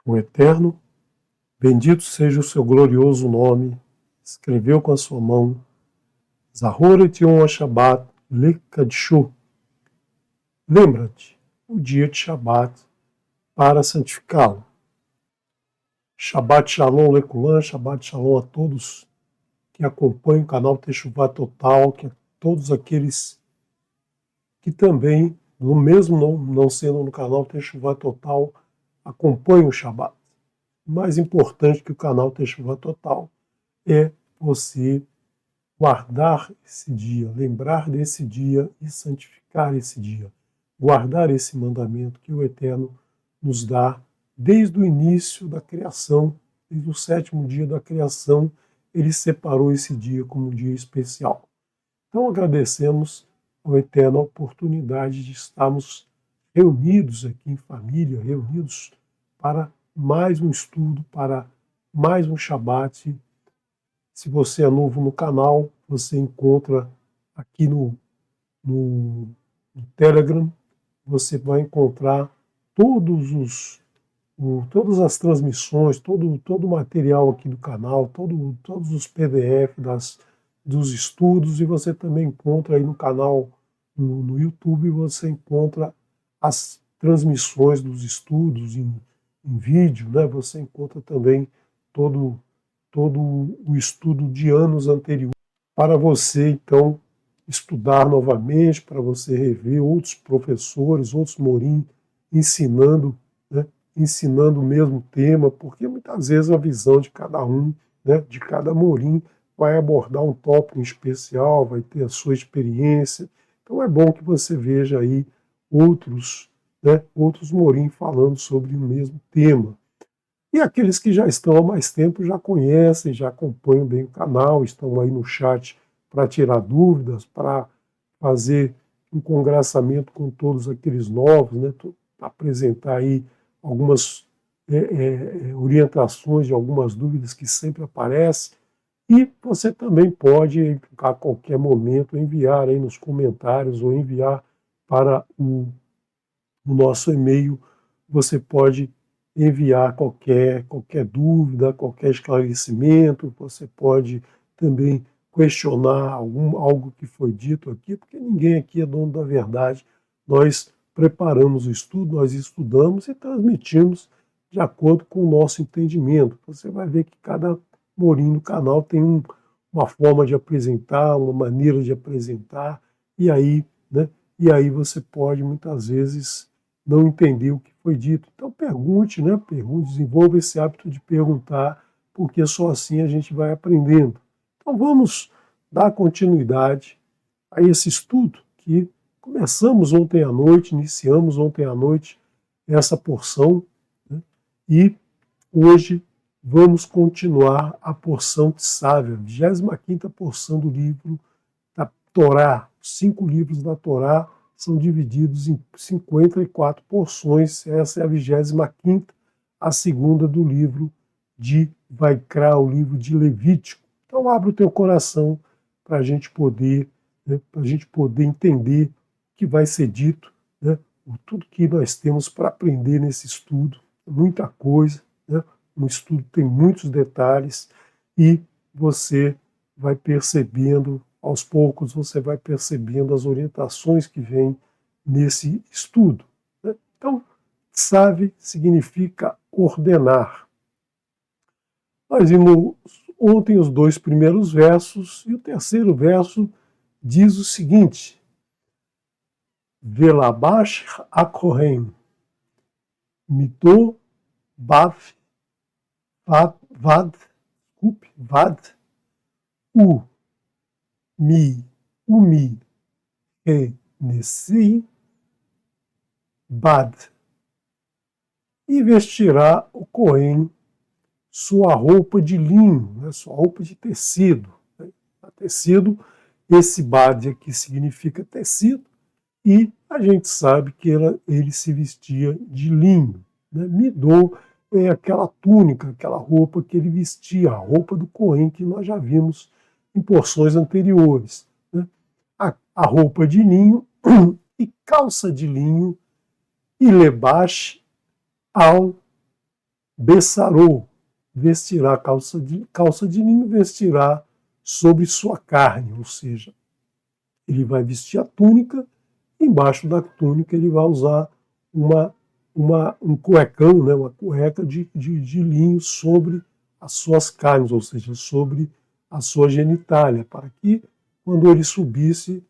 O Eterno, bendito seja o seu glorioso nome, escreveu com a sua mão, Zahoret Yom HaShabbat Lekadshu. Lembra-te, o dia de Shabat, para santificá-lo. Shabbat Shalom Lekulan, Shabbat Shalom a todos que acompanham o canal Teshuvah Total, que a todos aqueles que também, mesmo não sendo no canal Teshuvah Total, acompanham o Shabat. O mais importante que o canal Teshuvah Total é você guardar esse dia, lembrar desse dia e santificar esse dia. Guardar esse mandamento que o Eterno nos dá desde o início da criação, desde o 7º dia da criação, ele separou esse dia como um dia especial. Então agradecemos ao Eterno a oportunidade de estarmos reunidos aqui em família, reunidos para mais um estudo, para mais um Shabat. Se você é novo no canal, você encontra aqui no Telegram, você vai encontrar todas as transmissões, todo o material aqui do canal, todos os PDF dos estudos, e você também encontra aí no canal, no YouTube, você encontra as transmissões dos estudos em vídeo, né? Você encontra também todo o estudo de anos anteriores, para você, então, estudar novamente, para você rever outros professores, outros morim ensinando, né, ensinando o mesmo tema, porque muitas vezes a visão de cada um, né, de cada morim, vai abordar um tópico em especial, vai ter a sua experiência. Então é bom que você veja aí outros morim falando sobre o mesmo tema. E aqueles que já estão há mais tempo já conhecem, já acompanham bem o canal, estão aí no chat para tirar dúvidas, para fazer um congraçamento com todos aqueles novos, né, apresentar aí algumas orientações de algumas dúvidas que sempre aparecem. E você também pode, a qualquer momento, enviar aí nos comentários ou enviar para o nosso e-mail. Você pode enviar qualquer dúvida, qualquer esclarecimento, você pode também questionar algo que foi dito aqui, porque ninguém aqui é dono da verdade. Nós preparamos o estudo, nós estudamos e transmitimos de acordo com o nosso entendimento. Você vai ver que cada morim no canal tem uma forma de apresentar, uma maneira de apresentar, e aí você pode muitas vezes não entender o que foi dito. Então pergunte, né? Pergunte, desenvolva esse hábito de perguntar, porque só assim a gente vai aprendendo. Então vamos dar continuidade a esse estudo que começamos ontem à noite, iniciamos ontem à noite essa porção, né? E hoje vamos continuar a porção Tsav, a 25ª porção do livro da Torá. 5 livros da Torá são divididos em 54 porções. Essa é a 25ª, a segunda do livro de Vaikra, o livro de Levítico. Então abre o teu coração para a gente poder, né, entender o que vai ser dito, né, tudo que nós temos para aprender nesse estudo. Muita coisa, né? Um estudo tem muitos detalhes e você vai percebendo, aos poucos você vai percebendo as orientações que vêm nesse estudo, né? Então, Tsav significa ordenar. Nós vimos ontem os 2 primeiros versos e o 3º verso diz o seguinte: Velabash akohen mito bav vad u mi nesi bad, e vestirá o Cohen sua roupa de linho, né, sua roupa de tecido. Né? Tecido, esse bad aqui significa tecido, e a gente sabe que ele se vestia de linho. Né? Midô é aquela túnica, aquela roupa que ele vestia, a roupa do Cohen, que nós já vimos em porções anteriores. Né? A roupa de linho e calça de linho, e lebash al Bessarô, vestirá calça de linho, vestirá sobre sua carne, ou seja, ele vai vestir a túnica, embaixo da túnica ele vai usar um cuecão, né, uma cueca de linho sobre as suas carnes, ou seja, sobre a sua genitália, para que quando ele subisse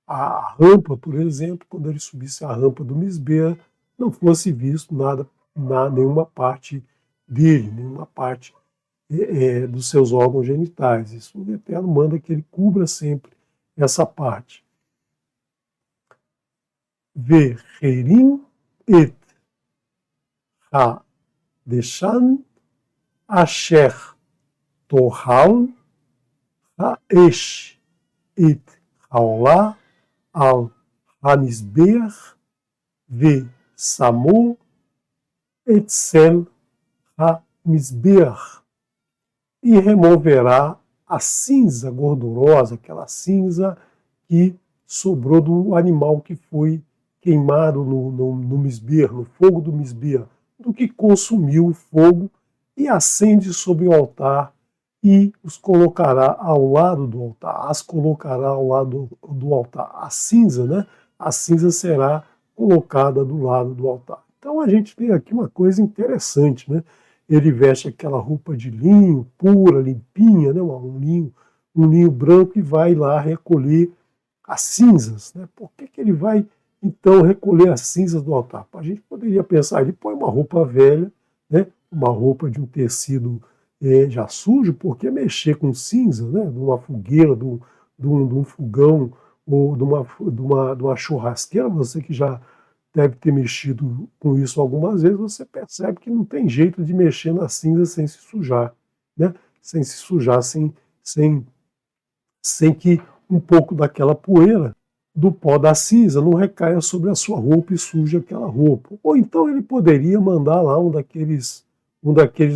a rampa, por exemplo, quando ele subisse a rampa do Misbeah, não fosse visto nada, nenhuma parte dele, nenhuma parte dos seus órgãos genitais. Isso o Eterno manda que ele cubra sempre essa parte. Ve'cherim et ha-deshan asher tohal ha-esh et haolah al ha-mizbeach ve'samo etzel ha-mizbeach, e removerá a cinza gordurosa, aquela cinza que sobrou do animal que foi queimado no Misbeah, no fogo do Misbeah, do que consumiu o fogo, e acende sobre o altar e os colocará ao lado do altar, as colocará ao lado do altar. A cinza, né? A cinza será colocada do lado do altar. Então a gente tem aqui uma coisa interessante, né? Ele veste aquela roupa de linho pura, limpinha, né? um linho branco, e vai lá recolher as cinzas. Né? Por que ele vai, então, recolher as cinzas do altar? A gente poderia pensar, ele põe uma roupa velha, né? Uma roupa de um tecido já sujo, porque mexer com cinza, né? De uma fogueira, de um fogão, ou de uma churrasqueira, você que já deve ter mexido com isso algumas vezes, você percebe que não tem jeito de mexer na cinza sem se sujar, né? Sem se sujar, sem que um pouco daquela poeira do pó da cinza não recaia sobre a sua roupa e suje aquela roupa. Ou então ele poderia mandar lá um daqueles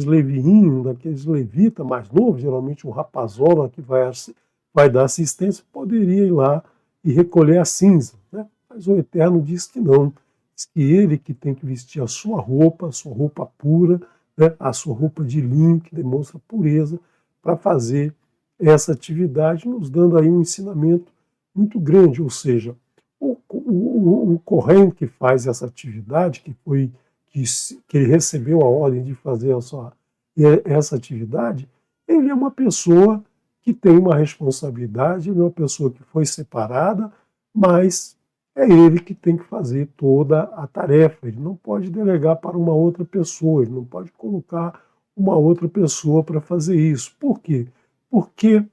leviinhos, um daqueles levita mais novos, geralmente um rapazola que vai dar assistência, poderia ir lá e recolher a cinza, né? Mas o Eterno diz que não. Diz que ele que tem que vestir a sua roupa pura, né? A sua roupa de linho, que demonstra pureza, para fazer essa atividade, nos dando aí um ensinamento muito grande. Ou seja, o Kohen que faz essa atividade, que ele recebeu a ordem de fazer essa atividade, ele é uma pessoa que tem uma responsabilidade, ele é uma pessoa que foi separada, mas é ele que tem que fazer toda a tarefa. Ele não pode delegar para uma outra pessoa, ele não pode colocar uma outra pessoa para fazer isso. Por quê? Porque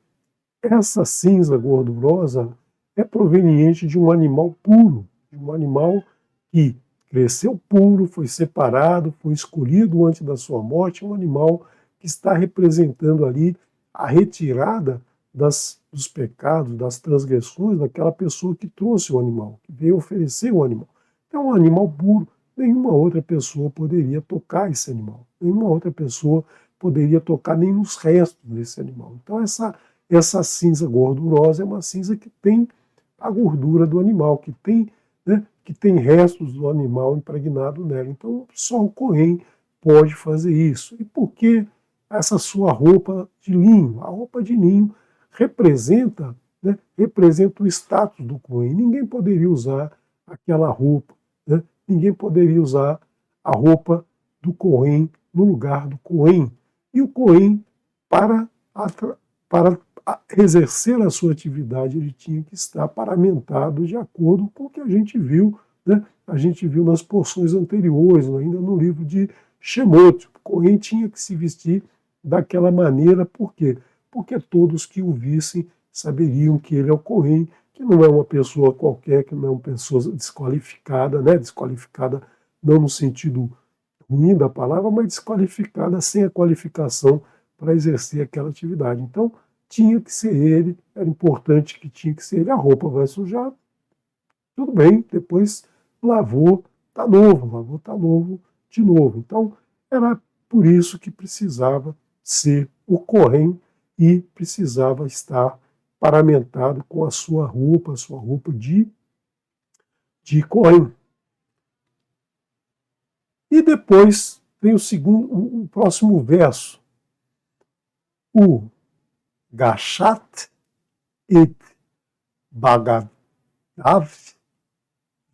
essa cinza gordurosa é proveniente de um animal puro, de um animal que cresceu puro, foi separado, foi escolhido antes da sua morte, um animal que está representando ali a retirada dos pecados, das transgressões daquela pessoa que trouxe o animal, que veio oferecer o animal. Então, um animal puro, nenhuma outra pessoa poderia tocar esse animal, nenhuma outra pessoa poderia tocar nem nos restos desse animal. Então, essa cinza gordurosa é uma cinza que tem a gordura do animal, que tem restos do animal impregnado nela. Então, só o Kohen pode fazer isso. E por que essa sua roupa de linho? A roupa de linho representa o status do Kohen. Ninguém poderia usar aquela roupa, né? Ninguém poderia usar a roupa do Kohen no lugar do Kohen. E o Kohen, para exercer a sua atividade, ele tinha que estar paramentado de acordo com o que a gente viu, né? A gente viu nas porções anteriores, ainda no livro de Shemot. O Kohen tinha que se vestir daquela maneira. Por quê? Porque todos que o vissem saberiam que ele é o Kohen, que não é uma pessoa qualquer, que não é uma pessoa desqualificada, né? Desqualificada não no sentido ruim da palavra, mas desqualificada sem a qualificação para exercer aquela atividade. Então, tinha que ser ele, era importante que tinha que ser ele. A roupa vai sujar, tudo bem, depois lavou, tá novo de novo. Então, era por isso que precisava ser o Kohen e precisava estar paramentado com a sua roupa de Kohen. E depois vem o próximo verso. O Gashat et Bagadav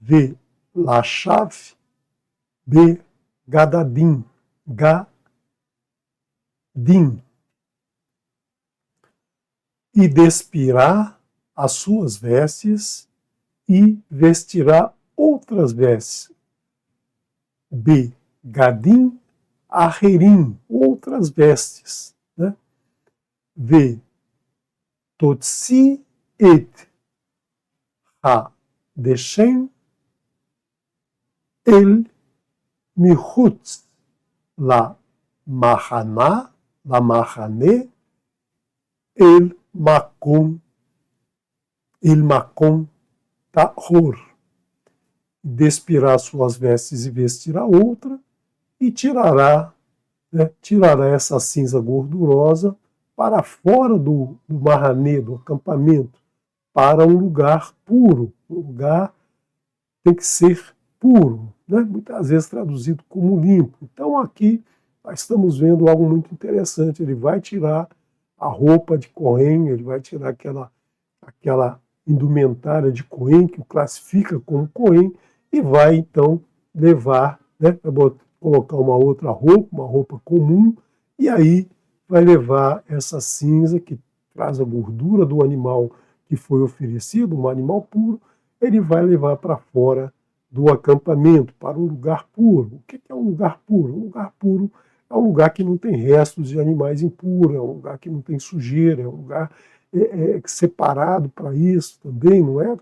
ve Lashav be Gadadim. Gadim. E despirá as suas vestes e vestirá outras vestes. Begadim aherim, outras vestes. Né? Ve totsi et ha-deshem el michutz la mahane el makom tahor. Despirá suas vestes e vestirá outra, e tirará essa cinza gordurosa para fora do mahané, do acampamento, para um lugar puro. Um lugar tem que ser puro, né? Muitas vezes traduzido como limpo. Então aqui nós estamos vendo algo muito interessante. Ele vai tirar a roupa de Cohen, ele vai tirar aquela indumentária de Cohen, que o classifica como Cohen, e vai então levar, né, vai colocar uma outra roupa, uma roupa comum, e aí vai levar essa cinza que traz a gordura do animal que foi oferecido, um animal puro, ele vai levar para fora do acampamento, para um lugar puro. O que é um lugar puro? Um lugar puro é um lugar que não tem restos de animais impuros, é um lugar que não tem sujeira, é um lugar separado para isso também, não é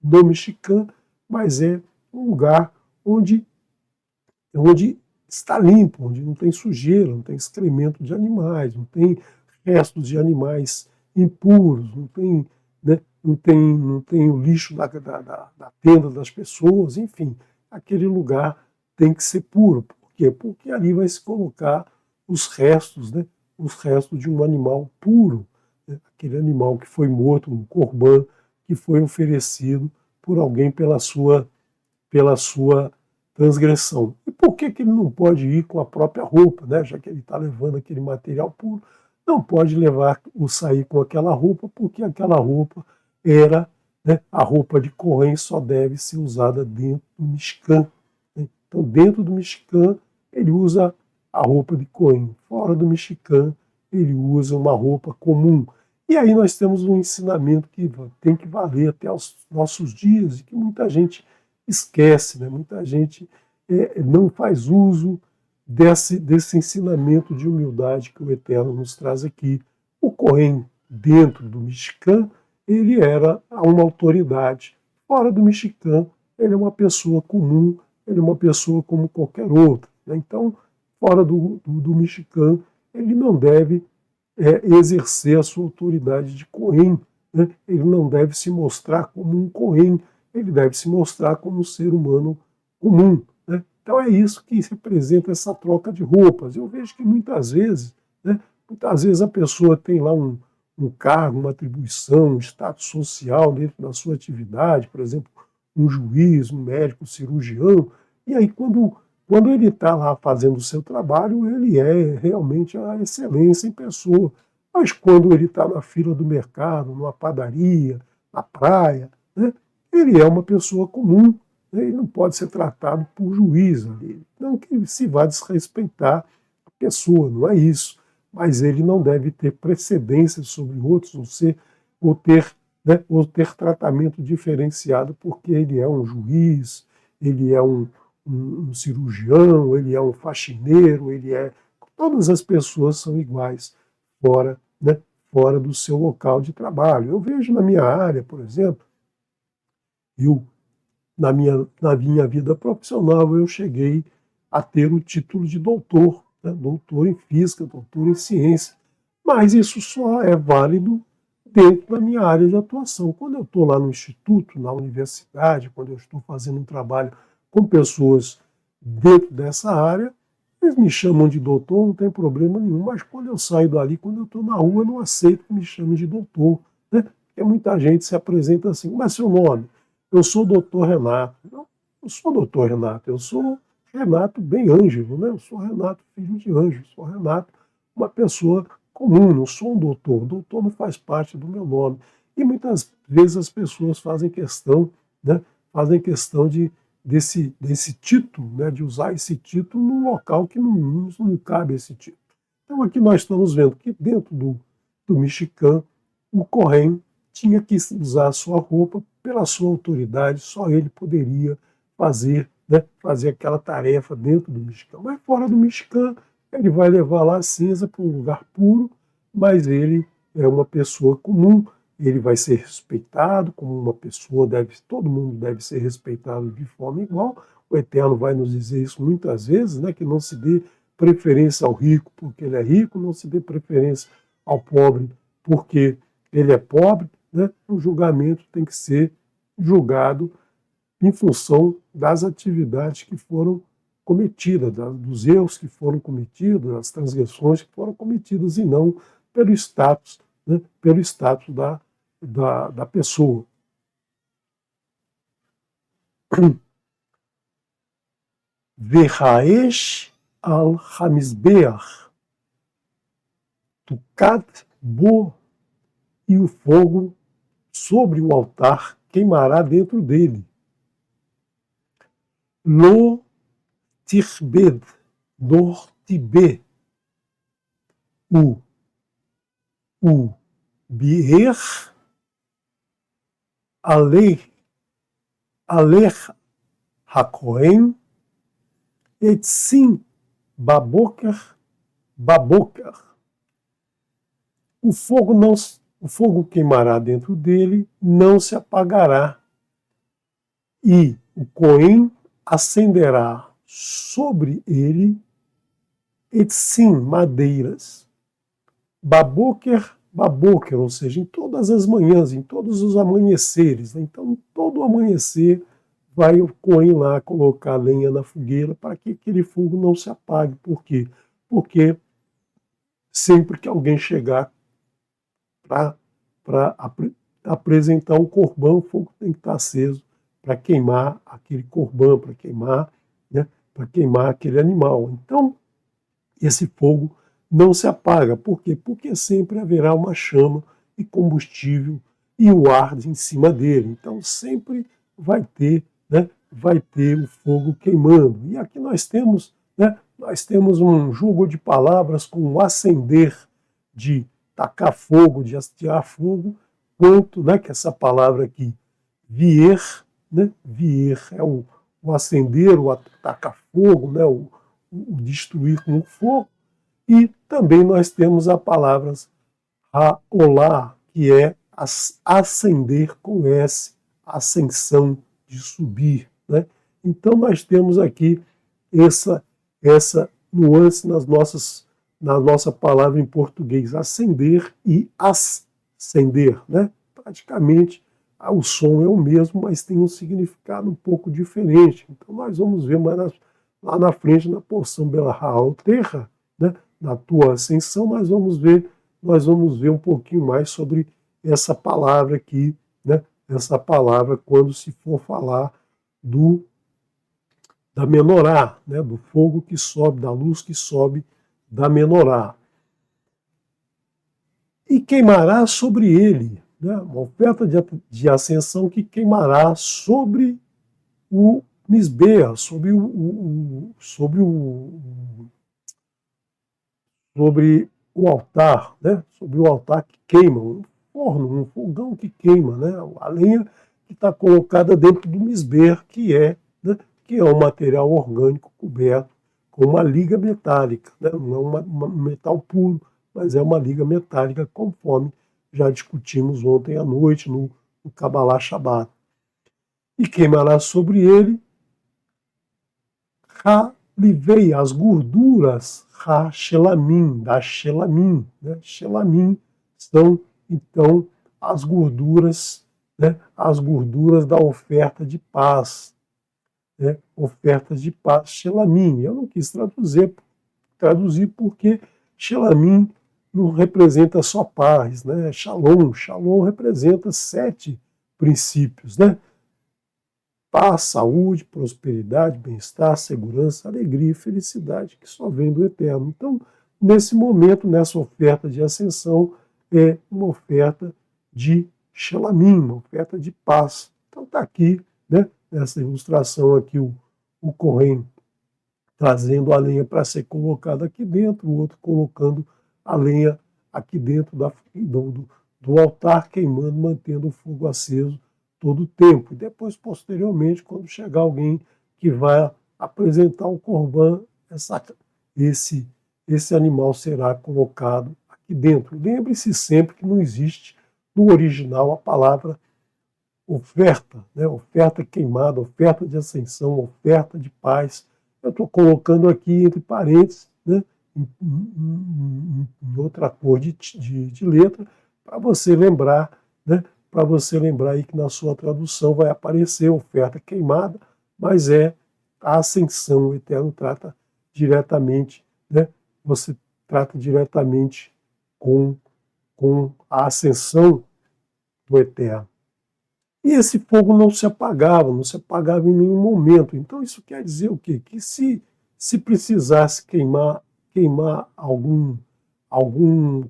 do mexicano, mas é um lugar onde está limpo, onde não tem sujeira, não tem excremento de animais, não tem restos de animais impuros, não tem, né, não tem o lixo da tenda das pessoas, enfim, aquele lugar tem que ser puro. Por quê? Porque ali vai se colocar os restos, né, os restos de um animal puro, né, aquele animal que foi morto, um corban, que foi oferecido por alguém pela sua transgressão. E por que ele não pode ir com a própria roupa, né? Já que ele está levando aquele material puro, não pode levar ou sair com aquela roupa, porque aquela roupa era, né, a roupa de Cohen só deve ser usada dentro do Mishkan. Né? Então, dentro do Mishkan, ele usa a roupa de Cohen. Fora do Mishkan, ele usa uma roupa comum. E aí nós temos um ensinamento que tem que valer até os nossos dias, e que muita gente esquece, né? Muita gente não faz uso desse ensinamento de humildade que o Eterno nos traz aqui. O Cohen, dentro do Mishkan, ele era uma autoridade. Fora do Mishkan, ele é uma pessoa comum, ele é uma pessoa como qualquer outra. Né? Então, fora do Mishkan, ele não deve exercer a sua autoridade de Cohen. Né? Ele não deve se mostrar como um Cohen, ele deve se mostrar como um ser humano comum. Né? Então é isso que representa essa troca de roupas. Eu vejo que muitas vezes a pessoa tem lá um cargo, uma atribuição, um status social dentro da sua atividade, por exemplo, um juiz, um médico, um cirurgião, e aí quando ele está lá fazendo o seu trabalho, ele é realmente a excelência em pessoa. Mas quando ele está na fila do mercado, numa padaria, na praia, né, ele é uma pessoa comum, né, ele não pode ser tratado por juiz ali. Não que se vá desrespeitar a pessoa, não é isso. Mas ele não deve ter precedência sobre outros, ou ter tratamento diferenciado, porque ele é um juiz, ele é um cirurgião, ele é um faxineiro, todas as pessoas são iguais fora do seu local de trabalho. Eu vejo na minha área, por exemplo, na minha vida profissional, eu cheguei a ter o título de doutor, né? Doutor em física, doutor em ciência, mas isso só é válido dentro da minha área de atuação. Quando eu estou lá no instituto, na universidade, quando eu estou fazendo um trabalho com pessoas dentro dessa área, eles me chamam de doutor, não tem problema nenhum, mas quando eu saio dali, quando eu estou na rua, eu não aceito que me chamem de doutor, né? Porque muita gente se apresenta assim: mas seu nome? Eu sou doutor Renato. Não, eu sou doutor Renato, eu sou Renato bem Ângelo, né? Eu sou Renato, filho de Ângelo, sou Renato, uma pessoa comum, não sou um doutor. Doutor não faz parte do meu nome. E muitas vezes as pessoas fazem questão, né? Fazem questão desse título, né? De usar esse título num local que não cabe esse título. Então aqui nós estamos vendo que dentro do Mexicano, o Cohen tinha que usar a sua roupa pela sua autoridade, só ele poderia fazer, né, fazer aquela tarefa dentro do Mexicano. Mas fora do Mexicano, ele vai levar lá a cinza para um lugar puro, mas ele é uma pessoa comum, ele vai ser respeitado como uma pessoa, todo mundo deve ser respeitado de forma igual. O Eterno vai nos dizer isso muitas vezes, né, que não se dê preferência ao rico porque ele é rico, não se dê preferência ao pobre porque ele é pobre, né? O julgamento tem que ser julgado em função das atividades que foram cometidas, dos erros que foram cometidos, das transgressões que foram cometidas, e não pelo status, né? Pelo status da pessoa. Verraesh al-Hamizbeach, Tukat bo, e o fogo sobre o altar queimará dentro dele. Lo tirbed, dor tibé, o bier, alech hakohen, etzim baboker, o fogo queimará dentro dele, não se apagará, e o Cohen acenderá sobre ele etzim, madeiras, baboker, ou seja, em todas as manhãs, em todos os amanheceres. Então, todo amanhecer vai o Cohen lá colocar lenha na fogueira para que aquele fogo não se apague. Por quê? Porque sempre que alguém chegar para apresentar um corbão, o fogo tem que estar aceso para queimar aquele corbão, para queimar, né, para queimar aquele animal. Então, esse fogo não se apaga. Por quê? Porque sempre haverá uma chama e combustível e o ar em cima dele. Então, sempre vai ter, né, vai ter o fogo queimando. E aqui nós temos, né, um jogo de palavras com o acender, de tacar fogo, de hastear fogo, quanto, né, que essa palavra aqui, vier, né, vier é o acender, o atacar fogo, né, o destruir com fogo. E também nós temos a palavra haolá, que é ascender com S, ascensão, de subir, né? Então nós temos aqui essa nuance na nossa palavra em português, ascender e ascender, né? Praticamente o som é o mesmo, mas tem um significado um pouco diferente. Então nós vamos ver mais lá na frente, na porção Belahal Terra, né? Na tua ascensão, nós vamos ver um pouquinho mais sobre essa palavra aqui, né? Essa palavra quando se for falar da menorá, né? Do fogo que sobe, da luz que sobe da menorá. E queimará sobre ele, né? Uma oferta de ascensão que queimará sobre o Misbeah, sobre o altar, né? Sobre o altar que queima, um forno, um fogão que queima, né? A lenha que está colocada dentro do misber, né? Que é um material orgânico coberto com uma liga metálica, né? Não é um metal puro, mas é uma liga metálica, conforme já discutimos ontem à noite no Kabbalah Shabbat. E queimará sobre ele livei as gorduras shelamim, da shelamim, né? Shelamim são então as gorduras, né? As gorduras da oferta de paz, né? Ofertas de paz, shelamim. Eu não quis traduzir porque shelamim não representa só paz, né? Shalom representa 7 princípios, né? paz, saúde, prosperidade, bem-estar, segurança, alegria e felicidade que só vem do Eterno. Então, nesse momento, nessa oferta de ascensão, é uma oferta de Shelamim, uma oferta de paz. Então está aqui, né, nessa ilustração aqui, o Kohen trazendo a lenha para ser colocada aqui dentro, o outro colocando a lenha aqui dentro do altar, queimando, mantendo o fogo aceso todo o tempo. E depois, posteriormente, quando chegar alguém que vai apresentar o Corban, esse animal será colocado aqui dentro. Lembre-se sempre que não existe no original a palavra oferta, né? Oferta queimada, oferta de ascensão, oferta de paz. Eu estou colocando aqui entre parênteses, né, em outra cor de letra, para você lembrar, né, para você lembrar aí que na sua tradução vai aparecer oferta queimada, mas é a ascensão. O Eterno trata diretamente, né, você trata diretamente com a ascensão do Eterno. E esse fogo não se apagava em nenhum momento. Então isso quer dizer o quê? Que se precisasse queimar algum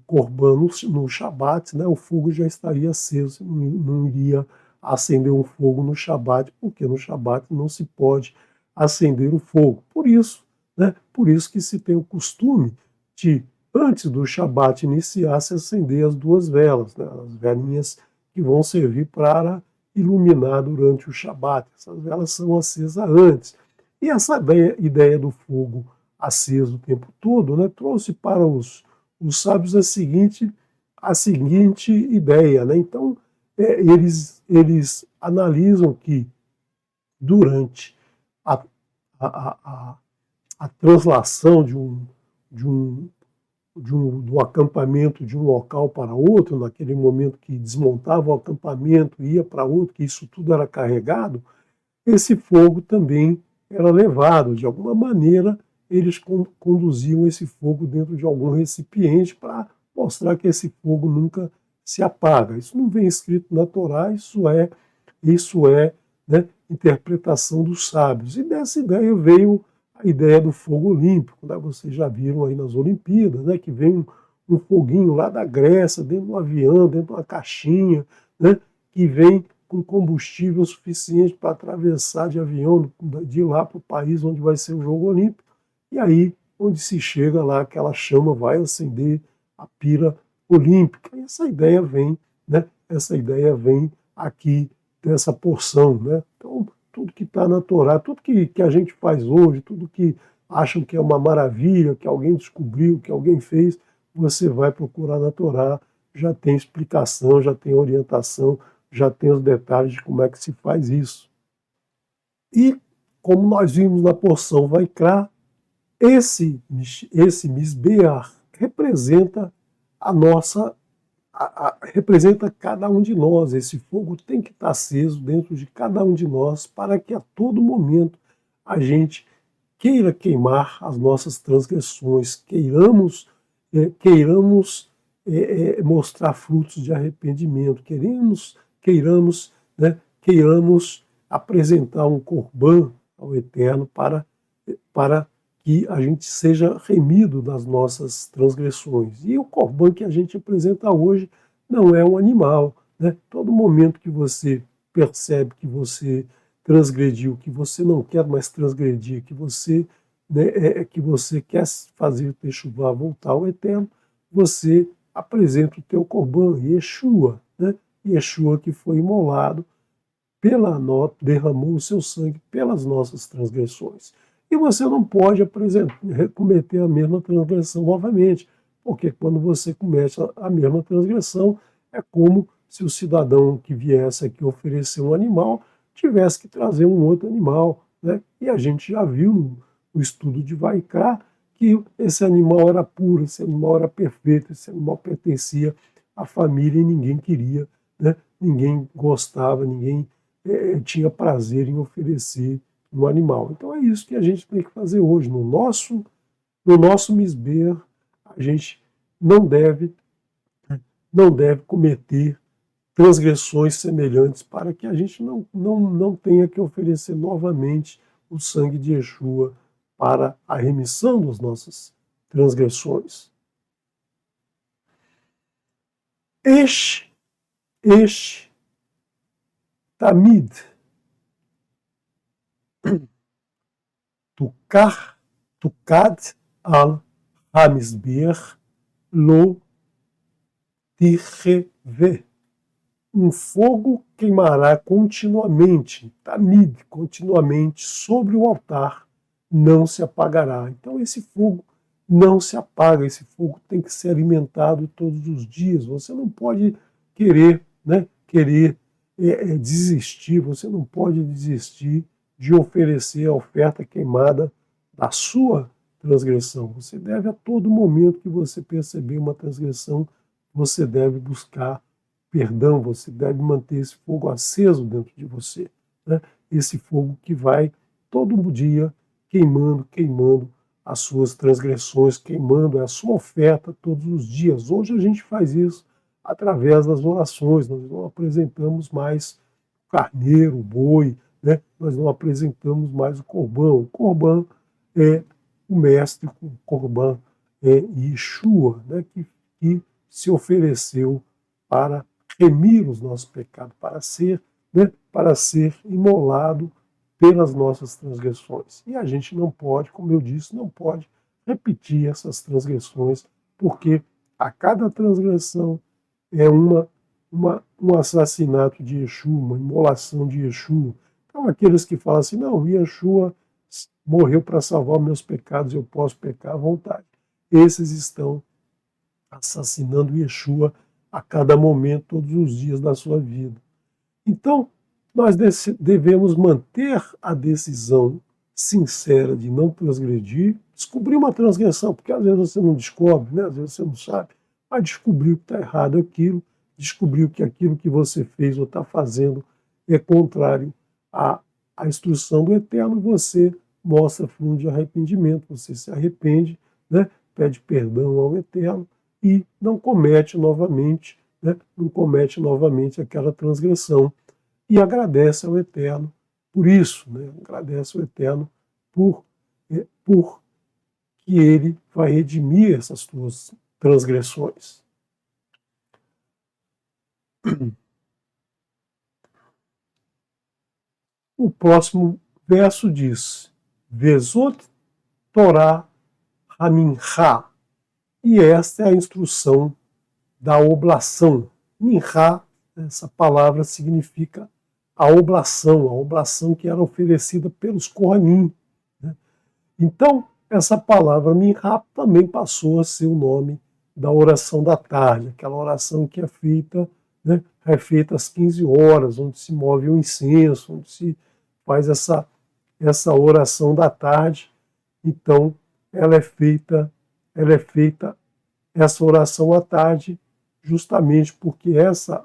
corban no Shabat, né, o fogo já estaria aceso, não iria acender um fogo no Shabat, porque no Shabat não se pode acender o fogo. Por isso, né, por isso que se tem o costume de, antes do Shabat iniciar, se acender as duas velas, né, as velinhas que vão servir para iluminar durante o Shabat. Essas velas são acesas antes. E essa ideia do fogo aceso o tempo todo, né, trouxe para os sábios a seguinte ideia. Né? Então, eles analisam que durante a translação do acampamento de um local para outro, naquele momento que desmontava o acampamento e ia para outro, que isso tudo era carregado, esse fogo também era levado. De alguma maneira, eles conduziam esse fogo dentro de algum recipiente para mostrar que esse fogo nunca se apaga. Isso não vem escrito na Torá, isso é, né, interpretação dos sábios. E dessa ideia veio a ideia do fogo olímpico, né? Vocês já viram aí nas Olimpíadas, né, que vem um foguinho lá da Grécia, dentro de um avião, dentro de uma caixinha, né, que vem com combustível suficiente para atravessar de avião de lá para o país onde vai ser o jogo olímpico, e aí onde se chega lá, aquela chama vai acender a pira olímpica. E essa ideia vem, né, aqui dessa porção, né? Então, tudo que está na Torá, tudo que a gente faz hoje, tudo que acham que é uma maravilha, que alguém descobriu, que alguém fez, você vai procurar na Torá, já tem explicação, já tem orientação, já tem os detalhes de como é que se faz isso. E, como nós vimos na porção Vaikra, esse Misbeach representa representa cada um de nós. Esse fogo tem que estar aceso dentro de cada um de nós para que a todo momento a gente queira queimar as nossas transgressões, queiramos mostrar frutos de arrependimento, queiramos apresentar um corban ao Eterno para que a gente seja remido das nossas transgressões. E o corban que a gente apresenta hoje não é um animal. Né? Todo momento que você percebe que você transgrediu, que você não quer mais transgredir, que você quer fazer techuvá, voltar ao Eterno, você apresenta o teu corban, Yeshua, né? Yeshua que foi imolado, derramou o seu sangue pelas nossas transgressões. E você não pode cometer a mesma transgressão novamente, porque quando você comete a mesma transgressão, é como se o cidadão que viesse aqui oferecer um animal tivesse que trazer um outro animal. Né? E a gente já viu no estudo de Vaikra que esse animal era puro, esse animal era perfeito, esse animal pertencia à família e ninguém queria, né? Ninguém gostava, ninguém tinha prazer em oferecer no animal. Então é isso que a gente tem que fazer hoje. No nosso misber, a gente não deve cometer transgressões semelhantes, para que a gente não tenha que oferecer novamente o sangue de Yeshua para a remissão das nossas transgressões. Esh Tamid Tukad al Hamizbeach lo Tireve. Um fogo queimará continuamente, Tamid, continuamente, sobre o altar, não se apagará. Então esse fogo não se apaga, esse fogo tem que ser alimentado todos os dias. Você não pode querer desistir, você não pode desistir de oferecer a oferta queimada da sua transgressão. Você deve, a todo momento que você perceber uma transgressão, você deve buscar perdão, você deve manter esse fogo aceso dentro de você, né? Esse fogo que vai todo dia queimando as suas transgressões, queimando a sua oferta todos os dias. Hoje a gente faz isso através das orações, nós não apresentamos mais o carneiro, o boi, né? Nós não apresentamos mais o corbão. O corbão é o mestre, o corbão é Yeshua, né? que se ofereceu para remir os nossos pecados, para ser imolado pelas nossas transgressões. E a gente não pode, como eu disse, não pode repetir essas transgressões, porque a cada transgressão é um assassinato de Yeshua, uma imolação de Yeshua. Então aqueles que falam assim, não, Yeshua morreu para salvar meus pecados, eu posso pecar à vontade. Esses estão assassinando Yeshua a cada momento, todos os dias da sua vida. Então, nós devemos manter a decisão sincera de não transgredir, descobrir uma transgressão, porque às vezes você não descobre, né? Às vezes você não sabe, mas descobriu que está errado aquilo, descobriu que aquilo que você fez ou está fazendo é contrário à instrução do Eterno, você mostra fruto de arrependimento, você se arrepende, né? Pede perdão ao Eterno e não comete novamente, né? Não comete novamente aquela transgressão. E agradece ao Eterno por isso, né? Agradece ao Eterno por que Ele vai redimir essas tuas transgressões. O próximo verso diz, Vezot Torah Hamincha, e esta é a instrução da oblação. Mincha, essa palavra significa a oblação que era oferecida pelos Kohanim, né? Então, essa palavra Mincha também passou a ser o nome da oração da tarde, aquela oração que é feita, né, às 15 horas, onde se move o incenso, onde se faz essa oração da tarde. Então, ela é feita essa oração à tarde, justamente porque essa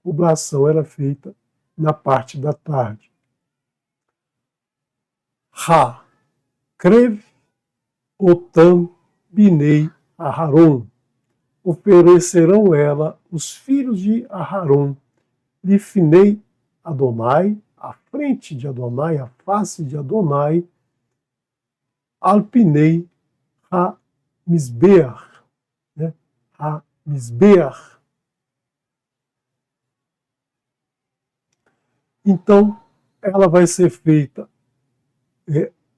oblação era feita na parte da tarde. Ha, Krev Otam Binei Aharon, oferecerão ela os filhos de Aharon, Lifnei Adonai, à frente de Adonai, à face de Adonai, Alpinei Ha-Mizbeach, né? Ha-Mizbeach. Então, ela vai ser feita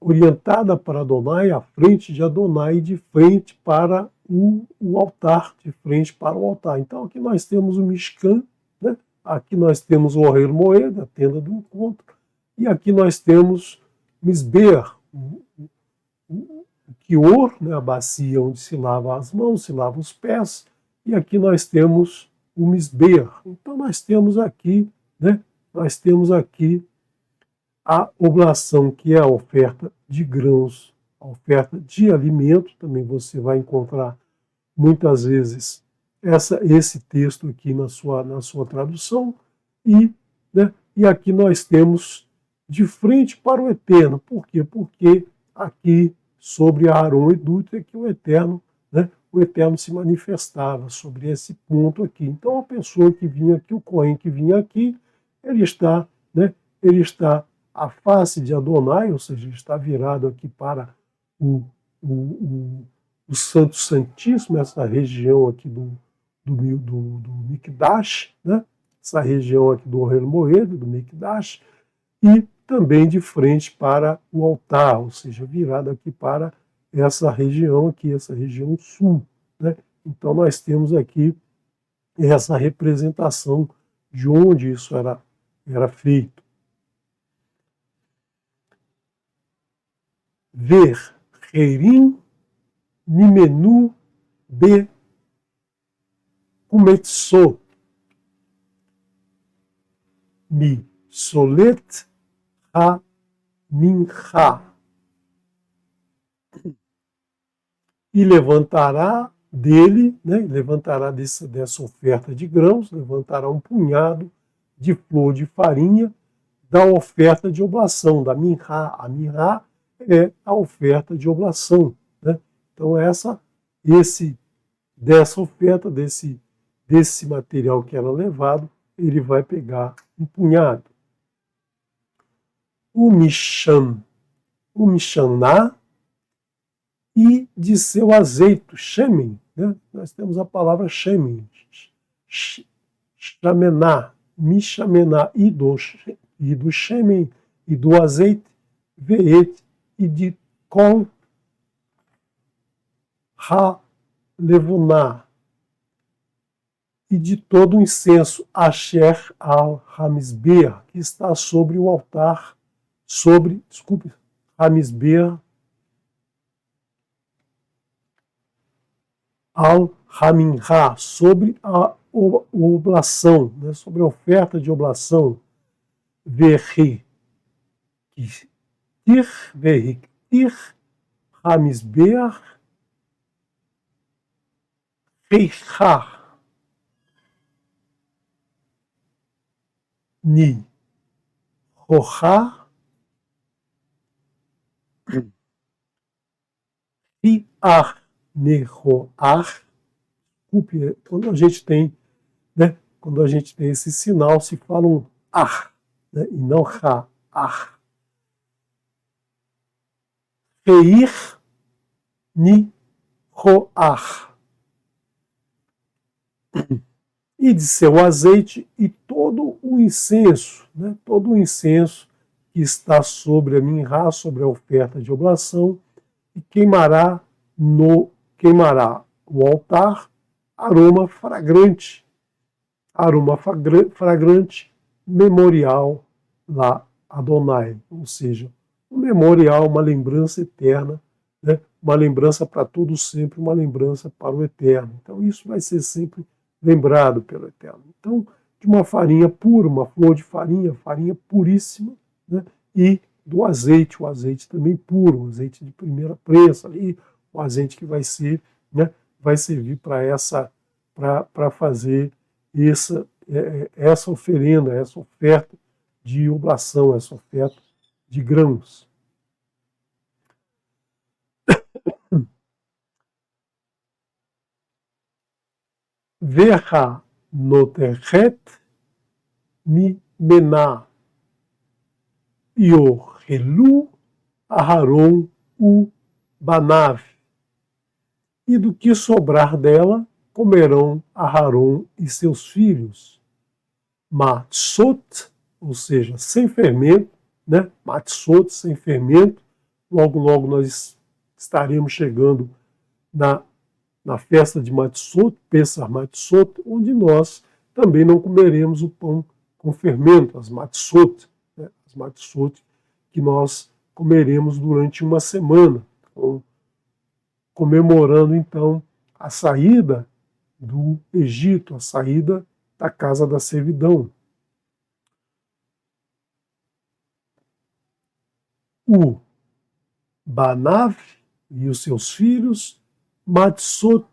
orientada para Adonai, à frente de Adonai, de frente para o altar, de frente para o altar. Então, aqui nós temos o Mishkan, né? Aqui nós temos o Ohel Moed, a tenda do encontro, e aqui nós temos Mizbeach, o Kior, né? A bacia onde se lava as mãos, se lava os pés, e aqui nós temos o Mizbeach. Então, nós temos aqui, né? Nós temos aqui a oblação, que é a oferta de grãos, a oferta de alimento. Também você vai encontrar muitas vezes esse texto aqui na sua tradução. Né, e aqui nós temos de frente para o Eterno. Por quê? Porque aqui sobre Aarão e Dutra é que o Eterno o Eterno se manifestava sobre esse ponto aqui. Então, a pessoa que vinha aqui, o Cohen que vinha aqui, ele está, né, ele está à face de Adonai, ou seja, ele está virado aqui para o, o Santo Santíssimo, essa região aqui do Mikdash, né, essa região aqui do Ohel Moed, do Mikdash, e também de frente para o altar, ou seja, virado aqui para essa região aqui, essa região sul, né? Então nós temos aqui essa representação de onde isso era feito. Ver Reirim Mimenu Be Kumetso Mi Solet Ha Mincha. E levantará dele, né, levantará dessa oferta de grãos, levantará um punhado de flor de farinha da oferta de oblação, da minha. A minha é a oferta de oblação, né? Então dessa oferta, desse material que era levado, ele vai pegar um punhado. O Mishaná, e de seu azeite, shemen, né? Nós temos a palavra shemen, shamená, mishamená, e do shemen, e do azeite, veet, e de kol ha-levuná, e de todo o incenso, asher al-hamizbeah, que está sobre o altar, hamizbeah, al-Haminha, sobre a oblação, né, sobre a oferta de oblação, verri, Hamizbeah, Reichá, Ni, Rochá, Riar, Neroar. Quando a gente tem, né, quando a gente tem esse sinal, se fala um ar, né, e não ra, ar. Reir, ni, roar. E de seu azeite e todo o incenso, né, todo o incenso que está sobre a minha, sobre a oferta de oblação, e queimará o altar aroma fragrante, memorial lá Adonai, ou seja, um memorial, uma lembrança eterna, né? Uma lembrança para todo sempre, uma lembrança para o eterno. Então isso vai ser sempre lembrado pelo eterno. Então, de uma farinha pura, uma flor de farinha puríssima, né? E do azeite, o azeite também puro, o azeite de primeira prensa ali, o azeite que vai ser, né, vai servir para fazer essa oferenda, essa oferta de oblação, essa oferta de grãos. Verra noteret mi mená Yorelu Aharon u Banav. E do que sobrar dela, comerão Aharon e seus filhos. Matzot, ou seja, sem fermento, né? Matzot, sem fermento. Logo, logo nós estaremos chegando na festa de Matzot, Pesach Matzot, onde nós também não comeremos o pão com fermento, as Matzot, né? As Matzot que nós comeremos durante uma semana, comemorando então a saída do Egito, a saída da casa da servidão. O Banav e os seus filhos, Matzot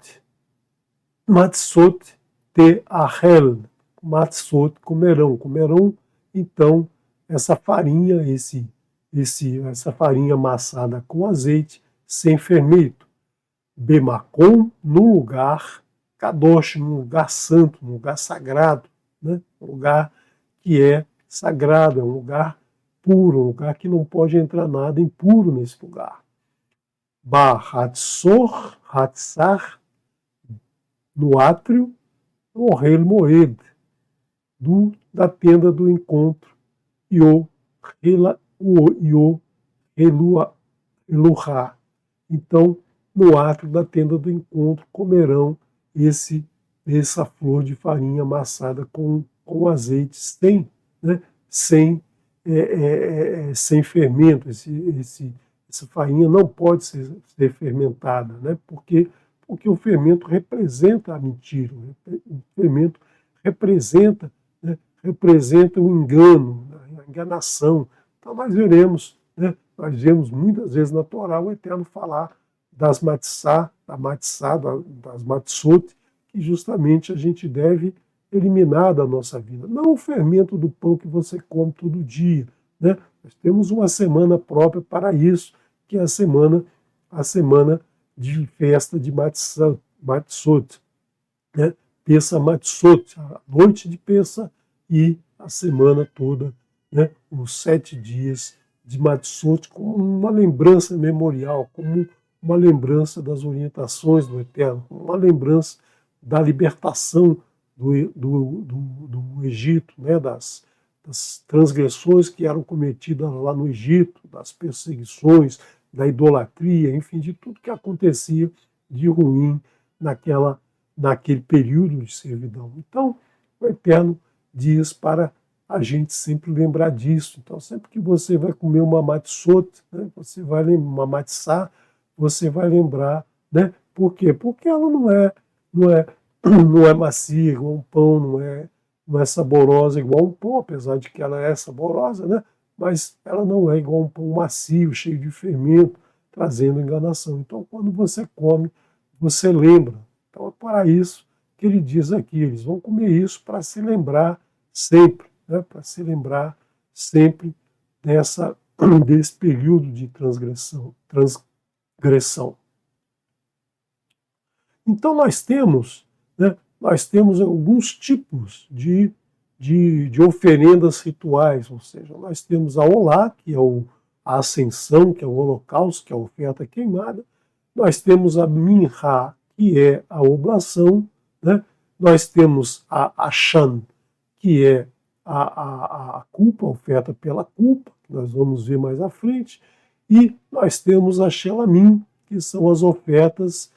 te Ahel, Matzot comerão então essa farinha, essa farinha amassada com azeite, sem fermento. Bemakom, no lugar, Kadosh, num lugar santo, num lugar sagrado, né? Um lugar que é sagrado, é um lugar puro, um lugar que não pode entrar nada impuro nesse lugar. Ba-Hatzor, Hatzar, no átrio, o Ohel Moed, da tenda do encontro, e o Eluha. Então, no átrio da tenda do encontro, comerão essa flor de farinha amassada com azeite, né, sem fermento. Essa farinha não pode ser fermentada, né, porque o fermento representa a mentira, o fermento representa, né, representa o engano, a enganação. Então nós veremos, né, nós vemos muitas vezes na Torá o Eterno falar das matzá, das matzot, que justamente a gente deve eliminar da nossa vida. Não o fermento do pão que você come todo dia, né? Nós temos uma semana própria para isso, que é a semana de festa de Matzot, né? Pessa Matzot, a noite de Pessa e a semana toda, né? Os 7 dias de Matzot, como uma lembrança memorial, como uma lembrança das orientações do Eterno, uma lembrança da libertação do Egito, né? das transgressões que eram cometidas lá no Egito, das perseguições, da idolatria, enfim, de tudo que acontecia de ruim naquele período de servidão. Então, o Eterno diz para a gente sempre lembrar disso. Então, sempre que você vai comer uma matzot, né, você vai lembrar uma matzá, você vai lembrar, né? Por quê? Porque ela não é macia igual um pão, não é saborosa igual um pão, apesar de que ela é saborosa, né? Mas ela não é igual um pão macio, cheio de fermento, trazendo enganação. Então, quando você come, você lembra. Então, é para isso que ele diz aqui, eles vão comer isso para se lembrar sempre, né? Para se lembrar sempre desse período de transgressão. Então, né, nós temos alguns tipos de oferendas rituais, ou seja, nós temos a Olá, que é a ascensão, que é o holocausto, que é a oferta queimada, nós temos a Minha, que é a oblação, né? Nós temos a Ashan, que é a culpa, a oferta pela culpa, que nós vamos ver mais à frente, e nós temos a Shelamim, que são as ofertas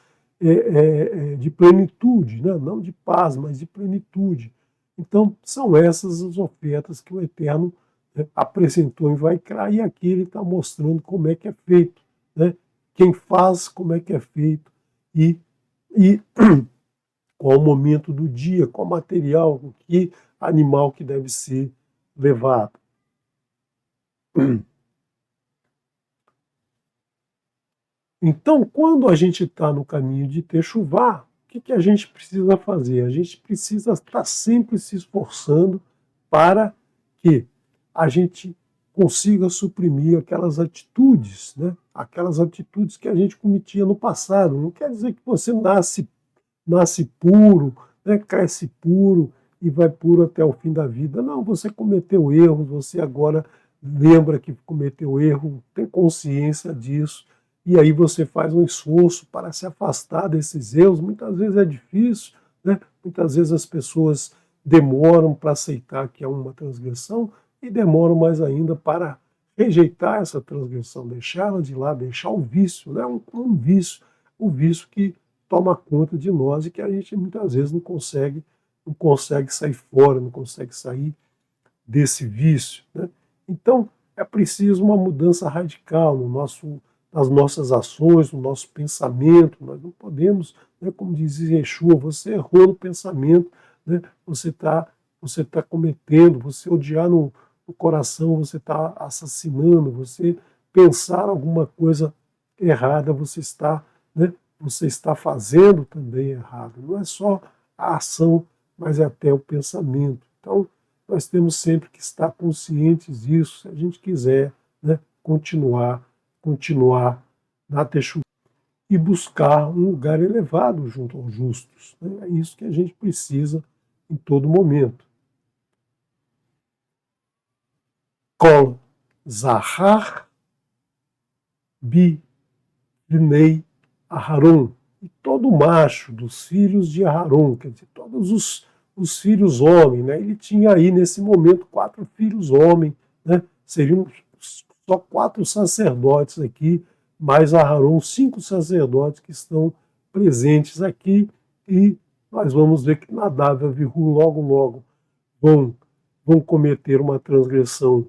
de plenitude, né? Não de paz, mas de plenitude. Então, são essas as ofertas que o Eterno, né, apresentou em Vaikra, e aqui ele está mostrando como é que é feito, né? Quem faz, como é que é feito, e qual o momento do dia, qual material, que animal que deve ser levado. Então, quando a gente está no caminho de Techuvá, o que a gente precisa fazer? A gente precisa estar sempre se esforçando para que a gente consiga suprimir aquelas atitudes, né? Aquelas atitudes que a gente cometia no passado. Não quer dizer que você nasce puro, né? Cresce puro e vai puro até o fim da vida. Não, você cometeu erros, você agora lembra que cometeu erro, tem consciência disso, e aí você faz um esforço para se afastar desses erros. Muitas vezes é difícil, né? Muitas vezes as pessoas demoram para aceitar que é uma transgressão e demoram mais ainda para rejeitar essa transgressão, deixá-la de lado, deixar o vício, né? Um vício, o vício que toma conta de nós e que a gente muitas vezes não consegue sair fora, não consegue sair desse vício, né? Então, é preciso uma mudança radical nas nossas ações, no nosso pensamento. Nós não podemos, né, como dizia Yeshua, você errou no pensamento, né, você tá cometendo, você odiar no coração, você está assassinando, você pensar alguma coisa errada, né, você está fazendo também errado. Não é só a ação, mas é até o pensamento. Então, nós temos sempre que estar conscientes disso, se a gente quiser, né, continuar na Techuvá. e buscar um lugar elevado junto aos justos. É isso que a gente precisa em todo momento. Kol Zahar Bi Bnei Aharon. E todo macho dos filhos de Aharon, quer dizer, todos os filhos homens, né? Ele tinha aí nesse momento 4 filhos homens, né? Seriam só 4 sacerdotes aqui, mais Aharon, 5 sacerdotes que estão presentes aqui, e nós vamos ver que Nadav e Avihu logo vão cometer uma transgressão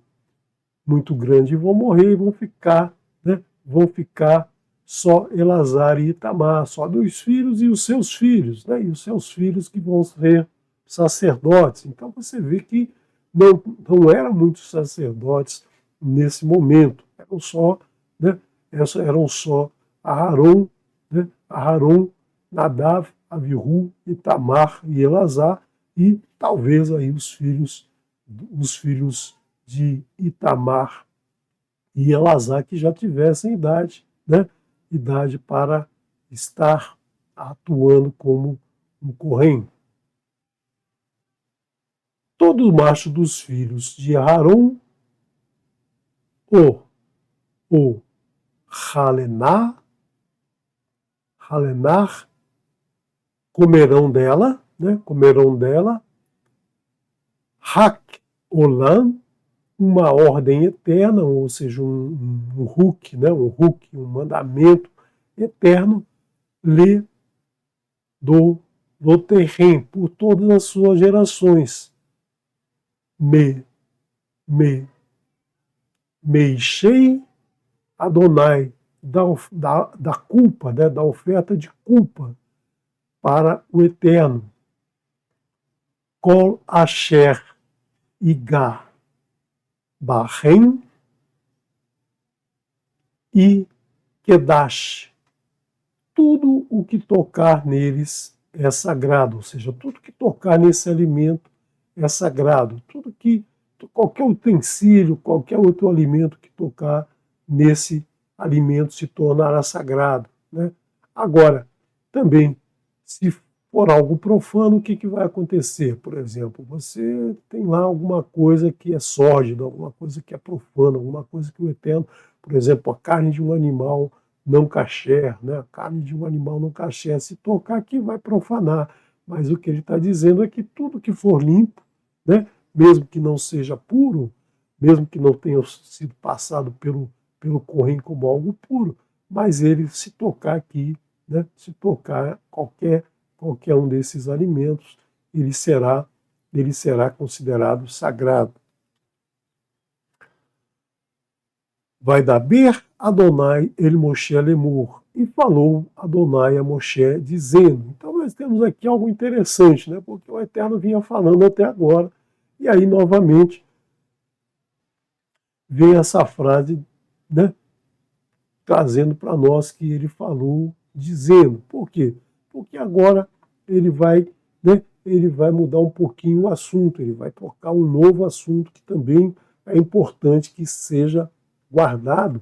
muito grande e vão morrer e vão ficar, né? Vão ficar só Elazar e Itamar, só 2 filhos e os seus filhos, né? E os seus filhos que vão ser sacerdotes. Então você vê que não eram muitos sacerdotes nesse momento, eram só, né? Eram só Aharon, né? Aharon, Nadav, Avihu, Itamar e Elazar, e talvez aí os filhos de Itamar e Elazar que já tivessem idade, né? Idade para estar atuando como um Cohen. Todo macho dos filhos de Aaron, o Halenar, comerão dela, né? Comerão dela, Hak Olam, uma ordem eterna, ou seja, um huk, né? Um mandamento eterno, lhe do terreno por todas as suas gerações. Meixei Adonai, da culpa, né? Da oferta de culpa para o eterno. Kol Asher Igah Bahem e Kedash. Tudo o que tocar neles é sagrado, ou seja, tudo que tocar nesse alimento é sagrado. Qualquer utensílio, qualquer outro alimento que tocar nesse alimento se tornará sagrado, né? Agora, também, se for algo profano, o que vai acontecer? Por exemplo, você tem lá alguma coisa que é sórdida, alguma coisa que é profana, alguma coisa que o Eterno, por exemplo, a carne de um animal não kasher, né? A carne de um animal não kasher, se tocar aqui vai profanar. Mas o que ele está dizendo é que tudo que for limpo, né? Mesmo que não seja puro, mesmo que não tenha sido passado pelo Kohen como algo puro, mas ele se tocar aqui, né? Se tocar qualquer um desses alimentos, ele será considerado sagrado. Vai daber Adonai el Moshe Lemur. E falou Adonai a Moshe dizendo. Então nós temos aqui algo interessante, né? Porque o Eterno vinha falando até agora. E aí, novamente, vem essa frase, né? Trazendo para nós que ele falou dizendo. Por quê? Porque agora ele vai, né? Ele vai mudar um pouquinho o assunto, ele vai tocar um novo assunto que também é importante que seja guardado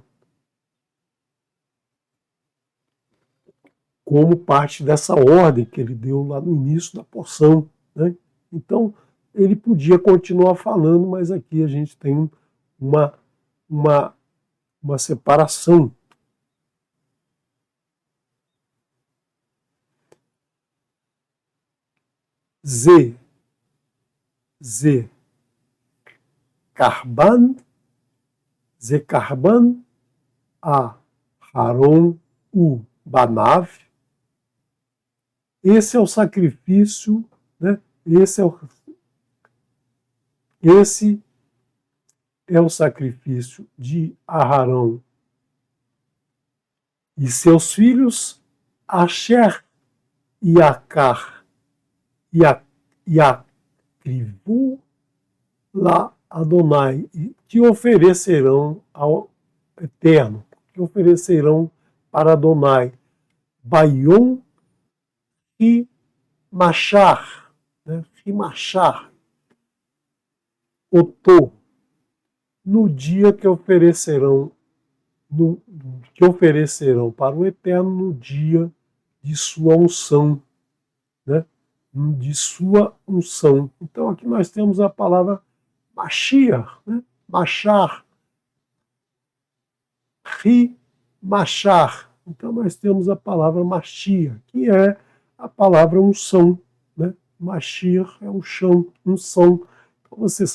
como parte dessa ordem que ele deu lá no início da porção, né? Então, ele podia continuar falando, mas aqui a gente tem uma, uma separação. Z Karban, a Haron u Banav. Esse é o sacrifício, né? Esse é o sacrifício de Aharão e seus filhos, Asher e Akar e Akrivu lá Adonai, que oferecerão ao Eterno, que oferecerão para Adonai, Baion e Machar, né? Machar, Otô, no dia que oferecerão que oferecerão para o Eterno no dia de sua unção, né? De sua unção. Então aqui nós temos a palavra Mashiach, né? Machar, Ri, Machar. Então nós temos a palavra Mashiach, que é a palavra unção, né? Mashiach é um chão, unção. Então você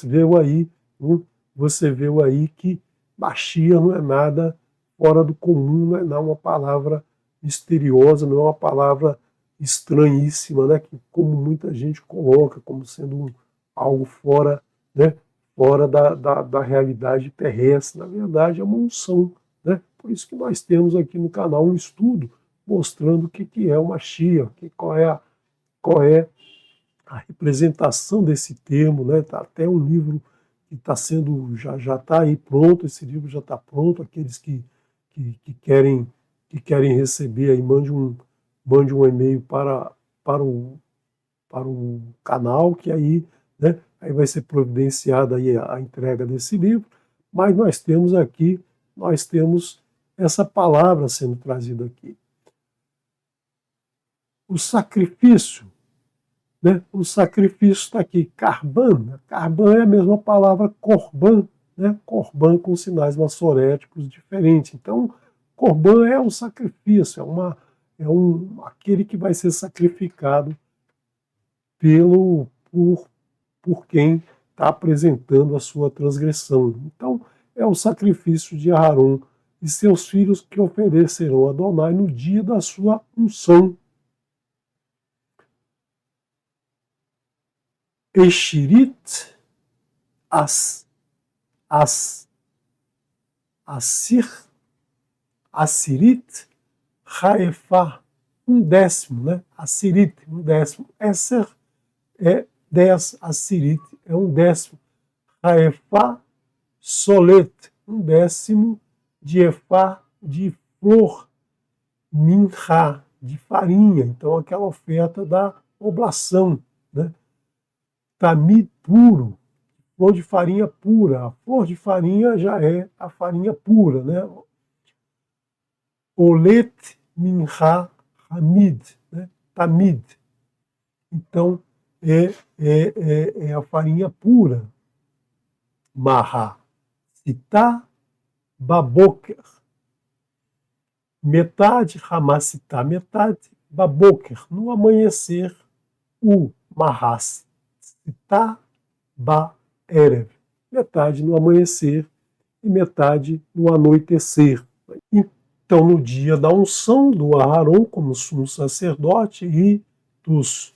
viu aí que Mashiach não é nada fora do comum, não é uma palavra misteriosa, não é uma palavra estranhíssima, né? Que como muita gente coloca como sendo algo fora, né? Fora da realidade terrestre. Na verdade, é uma unção, né? Por isso que nós temos aqui no canal um estudo mostrando o que é o Mashiach, qual é a representação desse termo, né? Tá até um livro que está sendo, já está aí pronto, esse livro já está pronto, aqueles que querem receber aí, mande um e-mail para o canal, que aí, né, aí vai ser providenciada aí a entrega desse livro, mas nós temos essa palavra sendo trazida aqui. O sacrifício, né? O sacrifício está aqui, karban. Karban é a mesma palavra korban, né? Korban com sinais maçoréticos diferentes. Então, korban é um sacrifício, aquele que vai ser sacrificado por quem está apresentando a sua transgressão. Então, é o sacrifício de Aarão e seus filhos que oferecerão a Adonai no dia da sua unção. Eshirit Asirit Haefá, um décimo, né? Asirit, um décimo. Esser é 10, Asirit é um décimo. Haefá Solet, um décimo de Efá de flor, Minha, de farinha. Então, aquela oferta da oblação, né? Tamid puro, flor de farinha pura. A flor de farinha já é a farinha pura, né? Olet minha hamid, né? Tamid. Então, é a farinha pura. Maha. Sitá baboker. Metade hamassitá, metade baboker. No amanhecer, o mahas. Sitá ba-erev, metade no amanhecer e metade no anoitecer. Então, no dia da unção do Aarão como sumo sacerdote e dos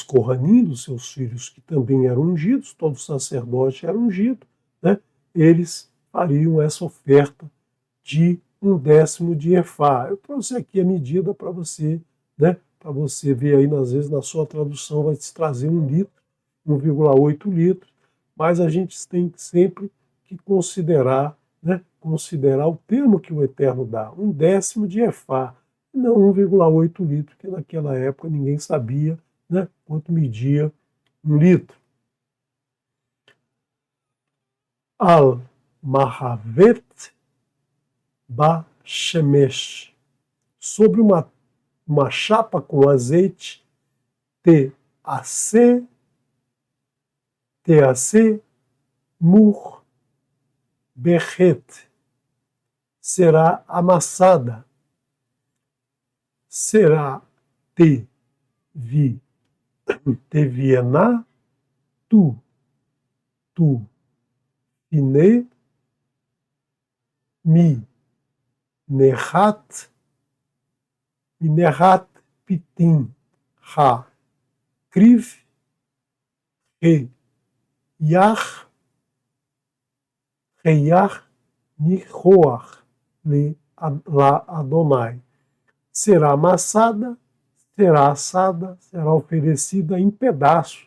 Kohanim, dos seus filhos que também eram ungidos, todo sacerdote era ungido, né? Eles fariam essa oferta de um décimo de Efá. Eu trouxe aqui a medida para você, né? Para você ver aí, às vezes na sua tradução vai te trazer 1 litro, 1,8 litros, mas a gente tem sempre que considerar, né, considerar o termo que o Eterno dá, um décimo de Efá, não 1,8 litros, que naquela época ninguém sabia, né, quanto media 1 litro. Al-Mahavet Ba-Shemesh, sobre uma chapa com azeite, Te-Ase Mur Berret, será amassada, será Teviena, tu, Ine, Minehat Pitim, Ha, Kriv, Re, Yach Nihoach La Adonai. Será amassada, será assada, será oferecida em pedaços,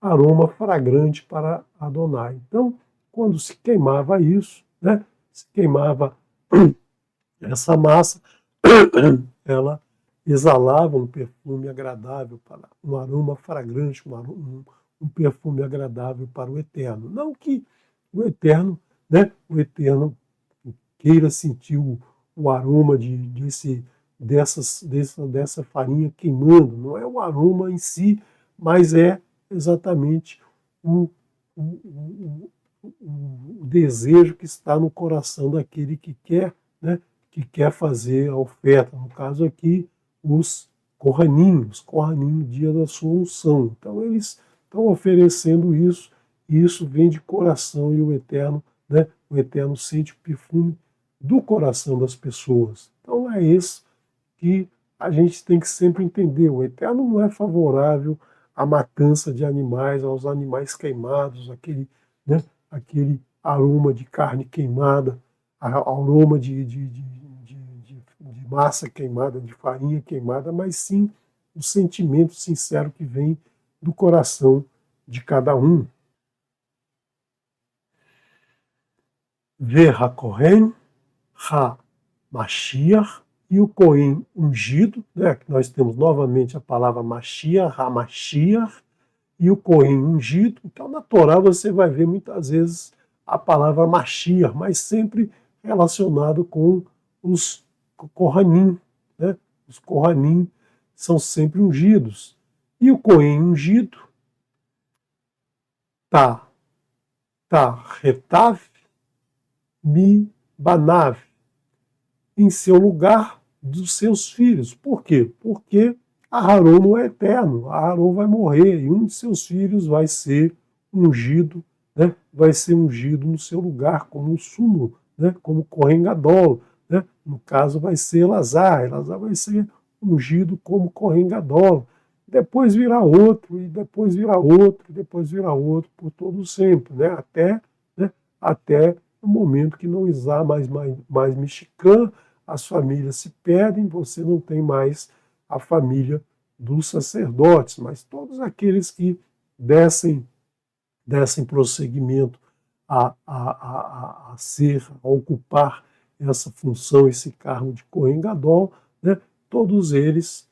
aroma fragrante para Adonai. Então, quando se queimava isso, né, se queimava essa massa, ela exalava um perfume agradável, para um aroma fragrante, um perfume agradável para o Eterno. Não que o Eterno, né, queira sentir o aroma dessa farinha queimando. Não é o aroma em si, mas é exatamente o, o, o desejo que está no coração daquele que quer, né, que quer fazer a oferta. No caso aqui, os Kohanim, dia da sua unção. Então eles estão oferecendo isso, e isso vem de coração, e o Eterno sente o perfume do coração das pessoas. Então é isso que a gente tem que sempre entender. O Eterno não é favorável à matança de animais, aos animais queimados, aquele aroma de carne queimada, aroma de massa queimada, de farinha queimada, mas sim o sentimento sincero que vem do coração de cada um. Ver HaKohen, HaMashiach, e o Cohen ungido, né? Nós temos novamente a palavra Mashiach, HaMashiach, e o Cohen ungido. Então, na Torá você vai ver muitas vezes a palavra Mashiach, mas sempre relacionado com os Kohanim, né? Os Kohanim são sempre ungidos. E o Cohen ungido tá retav mi banav, em seu lugar dos seus filhos. Por quê? Porque Aharon não é eterno, Aharon vai morrer e um de seus filhos vai ser ungido, né? Vai ser ungido no seu lugar como um sumo, né? Como Kohen Gadol, né? No caso vai ser Elazar vai ser ungido como Kohen Gadol. Depois virá outro, e depois virá outro, e depois virá outro, por todo sempre, né? Até o momento que não usar mais mexicano, as famílias se perdem, você não tem mais a família dos sacerdotes, mas todos aqueles que dessem prosseguimento a ocupar essa função, esse cargo de Kohen Gadol, né, todos eles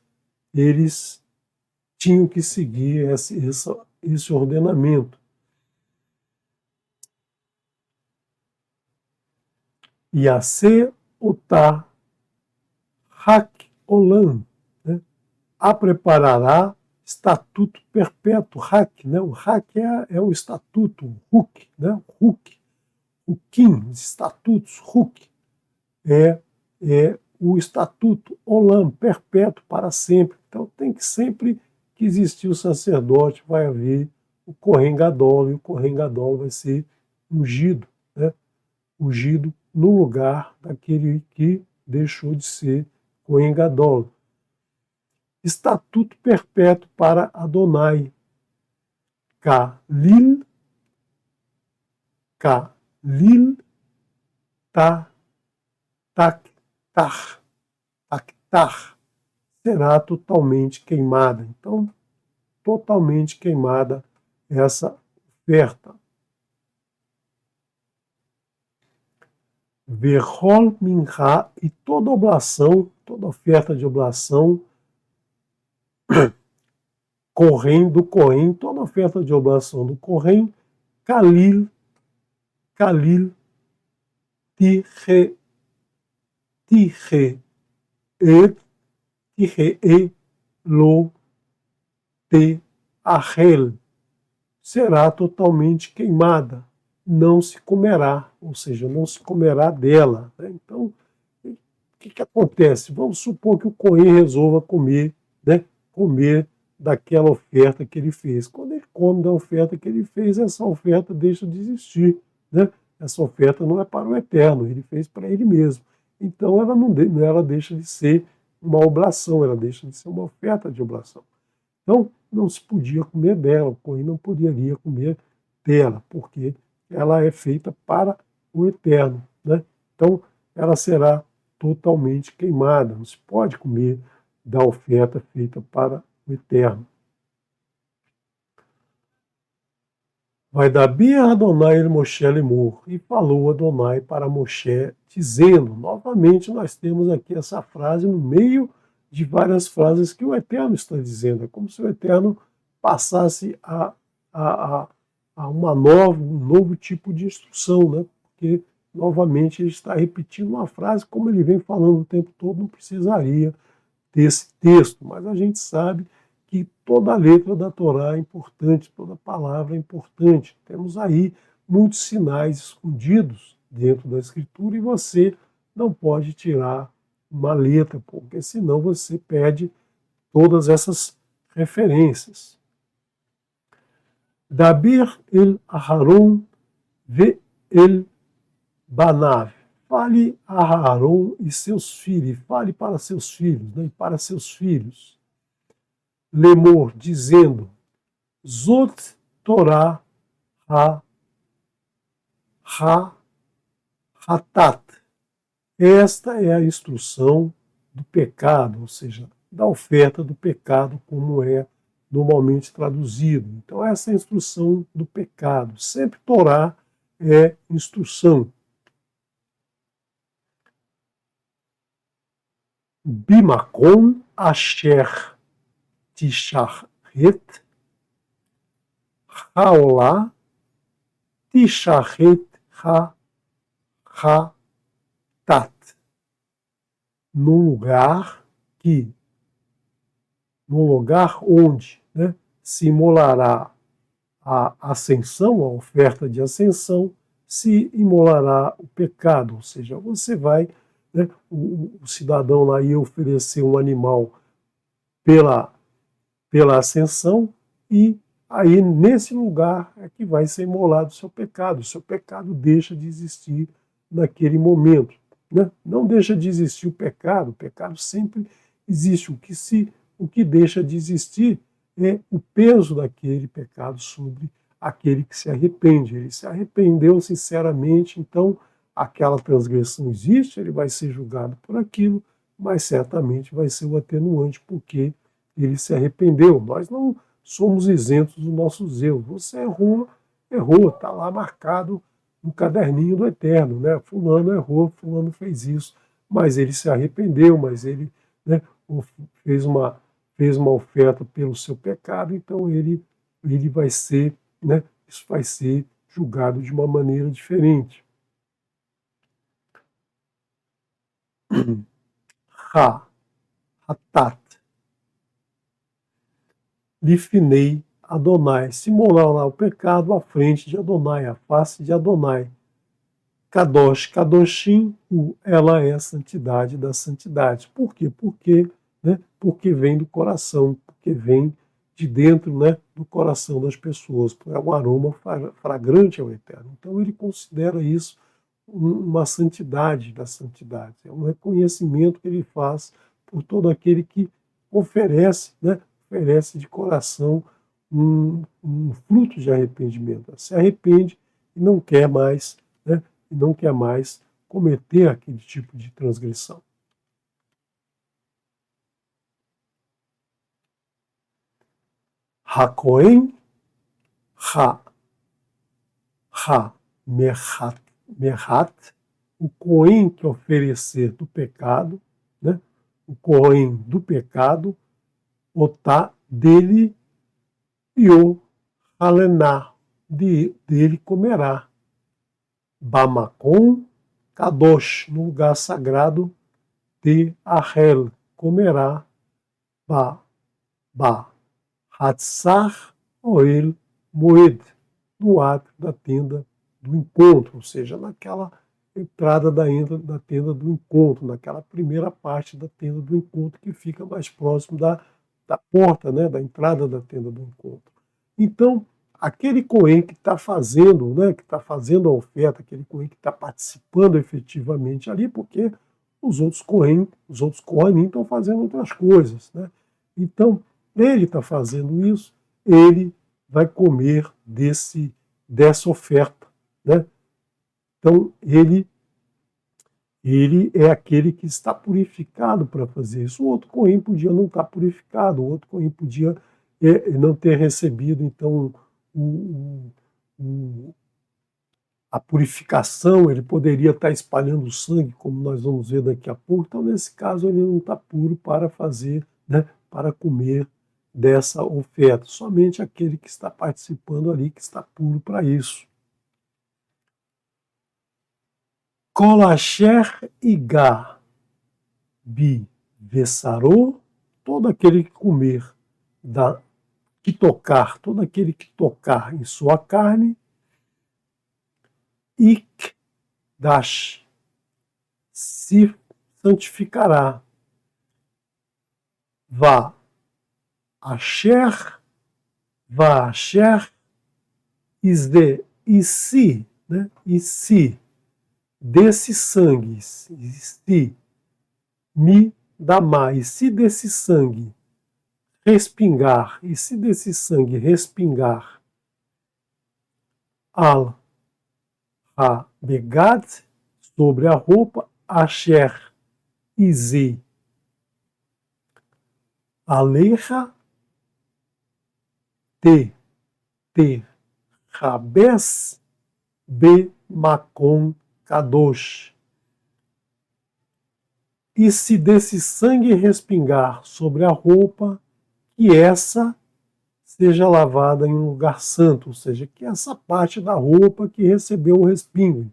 tinham que seguir esse ordenamento. Yaseh Otah Hak Olam, né? A preparará estatuto perpétuo, Hak, né? O Hak é o estatuto, o Huk, né? O Kim, os estatutos, Huk, é o estatuto Olam, perpétuo para sempre. Então tem que sempre que existir o sacerdote, vai haver o Kohen Gadol, e o Kohen Gadol vai ser ungido, né? Ungido no lugar daquele que deixou de ser Kohen Gadol. Estatuto perpétuo para Adonai. Kalil taktar, será totalmente queimada. Então, totalmente queimada essa oferta. Verhol mincha, e toda oblação, toda oferta de oblação, do Cohen, toda oferta de oblação do Cohen, Kalil, Tirhe lo te ahel, será totalmente queimada, não se comerá, ou seja, não se comerá dela. Né? Então, o que acontece? Vamos supor que o Cohen resolva comer daquela oferta que ele fez. Quando ele come da oferta que ele fez, essa oferta deixa de existir. Né? Essa oferta não é para o Eterno, ele fez para ele mesmo. Então ela deixa de ser uma oblação, ela deixa de ser uma oferta de oblação. Então não se podia comer dela, o Cohen não poderia comer dela, porque ela é feita para o Eterno. Né? Então ela será totalmente queimada, não se pode comer da oferta feita para o Eterno. Vai dar bem a Adonai el Moshe lemur, e falou Adonai para Moshe, dizendo, novamente nós temos aqui essa frase no meio de várias frases que o Eterno está dizendo, é como se o Eterno passasse a um novo tipo de instrução, né? Porque novamente ele está repetindo uma frase, como ele vem falando o tempo todo, não precisaria desse texto, mas a gente sabe que toda a letra da Torá é importante, toda palavra é importante. Temos aí muitos sinais escondidos dentro da Escritura e você não pode tirar uma letra, porque senão você perde todas essas referências. Dabir el Aharon ve el Banav. Fale a Aaron e seus filhos, fale para seus filhos, né, e para seus filhos. Lemor, dizendo, Zot Torah Hatat. Esta é a instrução do pecado, ou seja, da oferta do pecado, como é normalmente traduzido. Então, essa é a instrução do pecado. Sempre Torá é instrução. Bimakom asher tisharet haolá tisharet hatat. No lugar onde, né, se imolará a ascensão, a oferta de ascensão, se imolará o pecado, ou seja, você vai, né, o cidadão lá ia oferecer um animal pela ascensão e aí nesse lugar é que vai ser imolado o seu pecado deixa de existir naquele momento. Né? Não deixa de existir o pecado sempre existe. O que deixa de existir é o peso daquele pecado sobre aquele que se arrepende. Ele se arrependeu sinceramente, então aquela transgressão existe, ele vai ser julgado por aquilo, mas certamente vai ser o atenuante, porque ele se arrependeu. Nós não somos isentos dos nossos erros. Você errou, está lá marcado no caderninho do Eterno, né? Fulano errou, fulano fez isso, mas ele se arrependeu, mas ele, né, fez uma oferta pelo seu pecado, então ele vai ser, né, isso vai ser julgado de uma maneira diferente. Hatat. Lifinei Adonai. Se morar lá o pecado à frente de Adonai, à face de Adonai. Kadosh, Kadoshim, ela é a santidade da santidade. Por quê? Porque vem do coração, porque vem de dentro, né, do coração das pessoas. É um aroma fragrante ao Eterno. Então ele considera isso uma santidade da santidade. É um reconhecimento que ele faz por todo aquele que oferece, né, oferece de coração um fruto de arrependimento. Se arrepende e não quer mais, né, e não quer mais cometer aquele tipo de transgressão. Hakohen merhat, o Cohen que oferecer do pecado, né, o Cohen do pecado, otá dele e o halená, dele comerá. Bamakom kadosh, no lugar sagrado de Ahel, comerá. Hatzar Oel Moed, no ato da tenda do encontro, ou seja, naquela entrada da tenda do encontro, naquela primeira parte da tenda do encontro que fica mais próximo da porta, né, da entrada da tenda do encontro. Então, aquele Cohen que está fazendo, né, que está fazendo a oferta, aquele Cohen que está participando efetivamente ali, porque os outros Cohen estão fazendo outras coisas, né? Então, ele está fazendo isso, ele vai comer dessa oferta, né? Então, ele é aquele que está purificado para fazer isso. O outro Cohen podia não estar purificado, o outro Cohen podia não ter recebido, então, a purificação, ele poderia estar espalhando sangue, como nós vamos ver daqui a pouco. Então, nesse caso, ele não está puro para fazer, né, para comer dessa oferta. Somente aquele que está participando ali, que está puro para isso. Kolasher Igá Bi Vessarô, todo aquele que comer, que tocar, todo aquele que tocar em sua carne, Ikdash, se santificará. Vá Asher, e se, né? E se desse sangue, se me damar, e se desse sangue respingar, e se desse sangue respingar al ha-begad, sobre a roupa, asher izi aleja te rabes be makom kadosh. E se desse sangue respingar sobre a roupa, que essa seja lavada em um lugar santo, ou seja, que essa parte da roupa que recebeu o respingo.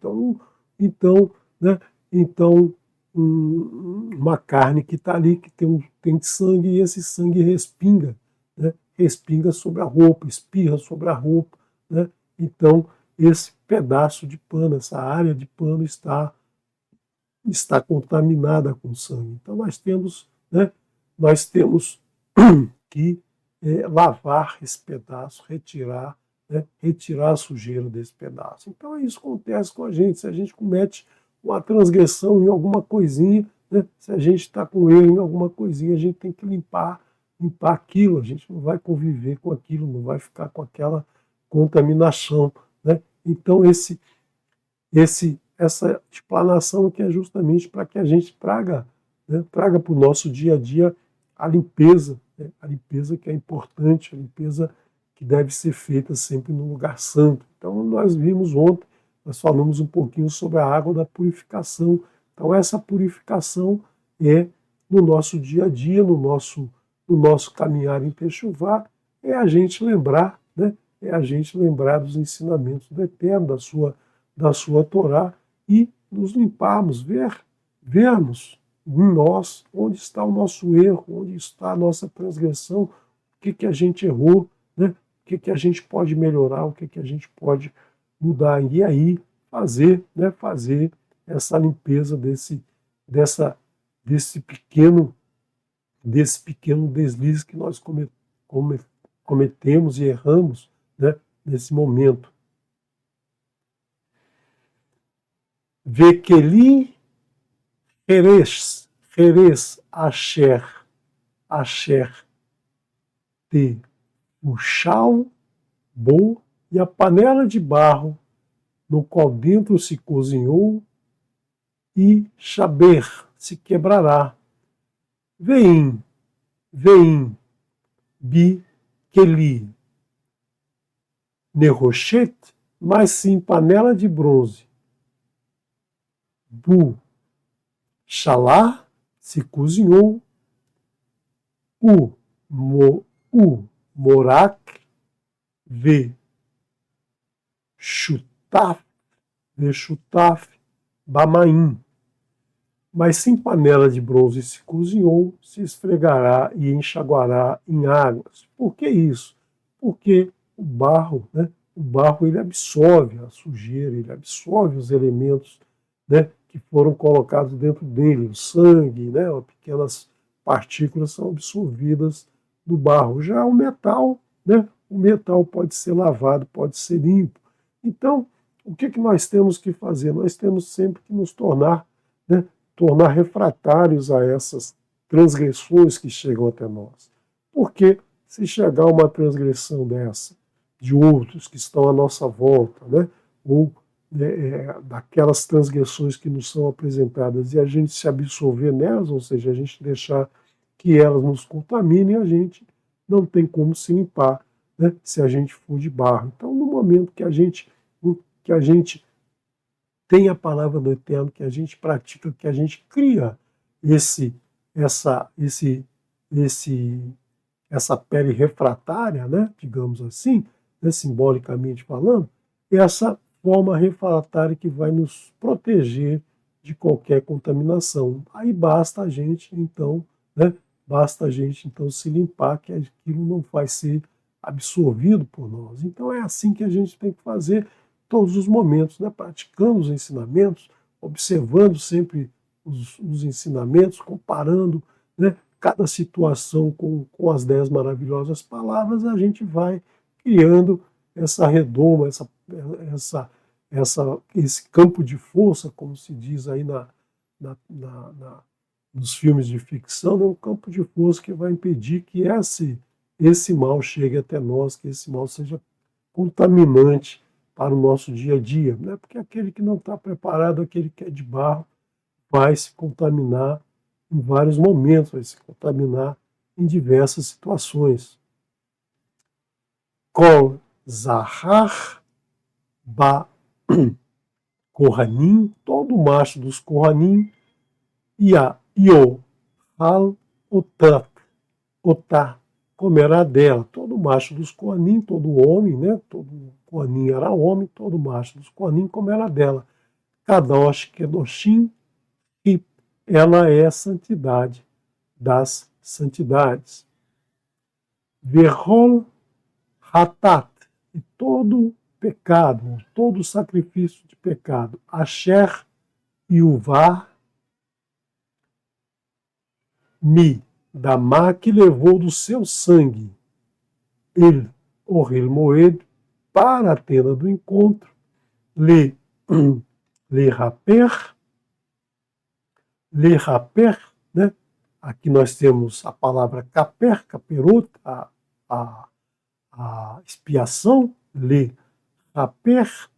Então, uma carne que está ali, que tem sangue, e esse sangue respinga, né? Respinga sobre a roupa, espirra sobre a roupa, né? Então, esse pedaço de pano, essa área de pano está contaminada com sangue. Então, nós temos que lavar esse pedaço, retirar a sujeira desse pedaço. Então, isso acontece com a gente. Se a gente comete uma transgressão em alguma coisinha, né, se a gente está com erro em alguma coisinha, a gente tem que limpar aquilo. A gente não vai conviver com aquilo, não vai ficar com aquela contaminação, né? Então, essa explanação aqui é justamente para que a gente traga para o nosso dia a dia a limpeza, né? A limpeza que é importante, a limpeza que deve ser feita sempre no lugar santo. Então, nós vimos ontem, nós falamos um pouquinho sobre a água da purificação. Então, essa purificação é no nosso dia a dia, no nosso caminhar em Techuvá, é a gente lembrar, né? É a gente lembrar dos ensinamentos do Eterno, da sua Torá, e nos limparmos, vermos em nós onde está o nosso erro, onde está a nossa transgressão, o que a gente errou, né? O que a gente pode melhorar, o que a gente pode mudar. E aí fazer essa limpeza desse pequeno deslize que nós cometemos e erramos, né, nesse momento. Vekeli Heres Asher te Ushal Bo, e a panela de barro no qual dentro se cozinhou, e Shaber, se quebrará. Veim Bi Keli Nerochet, mas sim panela de bronze. Bu Shalá, se cozinhou. U Morak Ve Shutaf Bamaim, mas sim panela de bronze se cozinhou, se esfregará e enxaguará em águas. Por que isso? Porque o barro, né, ele absorve a sujeira, ele absorve os elementos, né, que foram colocados dentro dele, o sangue, né, pequenas partículas são absorvidas do barro. Já o metal, né, pode ser lavado, pode ser limpo. Então, o que nós temos que fazer? Nós temos sempre que nos tornar refratários a essas transgressões que chegam até nós. Porque se chegar uma transgressão dessa, de outros que estão à nossa volta, né, ou daquelas transgressões que nos são apresentadas, e a gente se absorver nelas, ou seja, a gente deixar que elas nos contaminem, a gente não tem como se limpar, né, se a gente for de barro. Então, no momento que a gente tem a palavra do Eterno, que a gente pratica, que a gente cria essa pele refratária, né, digamos assim, né, simbolicamente falando, essa forma refratária que vai nos proteger de qualquer contaminação. Aí basta a gente, então, né, basta a gente, então, se limpar, que aquilo não vai ser absorvido por nós. Então é assim que a gente tem que fazer todos os momentos, né, praticando os ensinamentos, observando sempre os ensinamentos, comparando, né, cada situação com as 10 maravilhosas palavras, a gente vai criando essa redoma, esse campo de força, como se diz aí nos filmes de ficção, né, um campo de força que vai impedir que esse mal chegue até nós, que esse mal seja contaminante para o nosso dia a dia, né? Porque aquele que não está preparado, aquele que é de barro, vai se contaminar em vários momentos, vai se contaminar em diversas situações. Kol Zahar Ba Kohanim, todo macho dos Kohanim, Io Hal Otá, comerá dela. Todo macho dos Kohanim, todo homem, né? Todo Kohanim era homem, todo macho dos Kohanim comerá dela. Kadosh Kedoshim, e ela é a santidade das santidades. Verhol Hatat, e todo pecado, todo sacrifício de pecado. Asher Yuvah Mi, da má que levou do seu sangue, ele, Ohel Moed, para a tenda do encontro, le raper, né? Aqui nós temos a palavra caper, caperot, a expiação, le raper,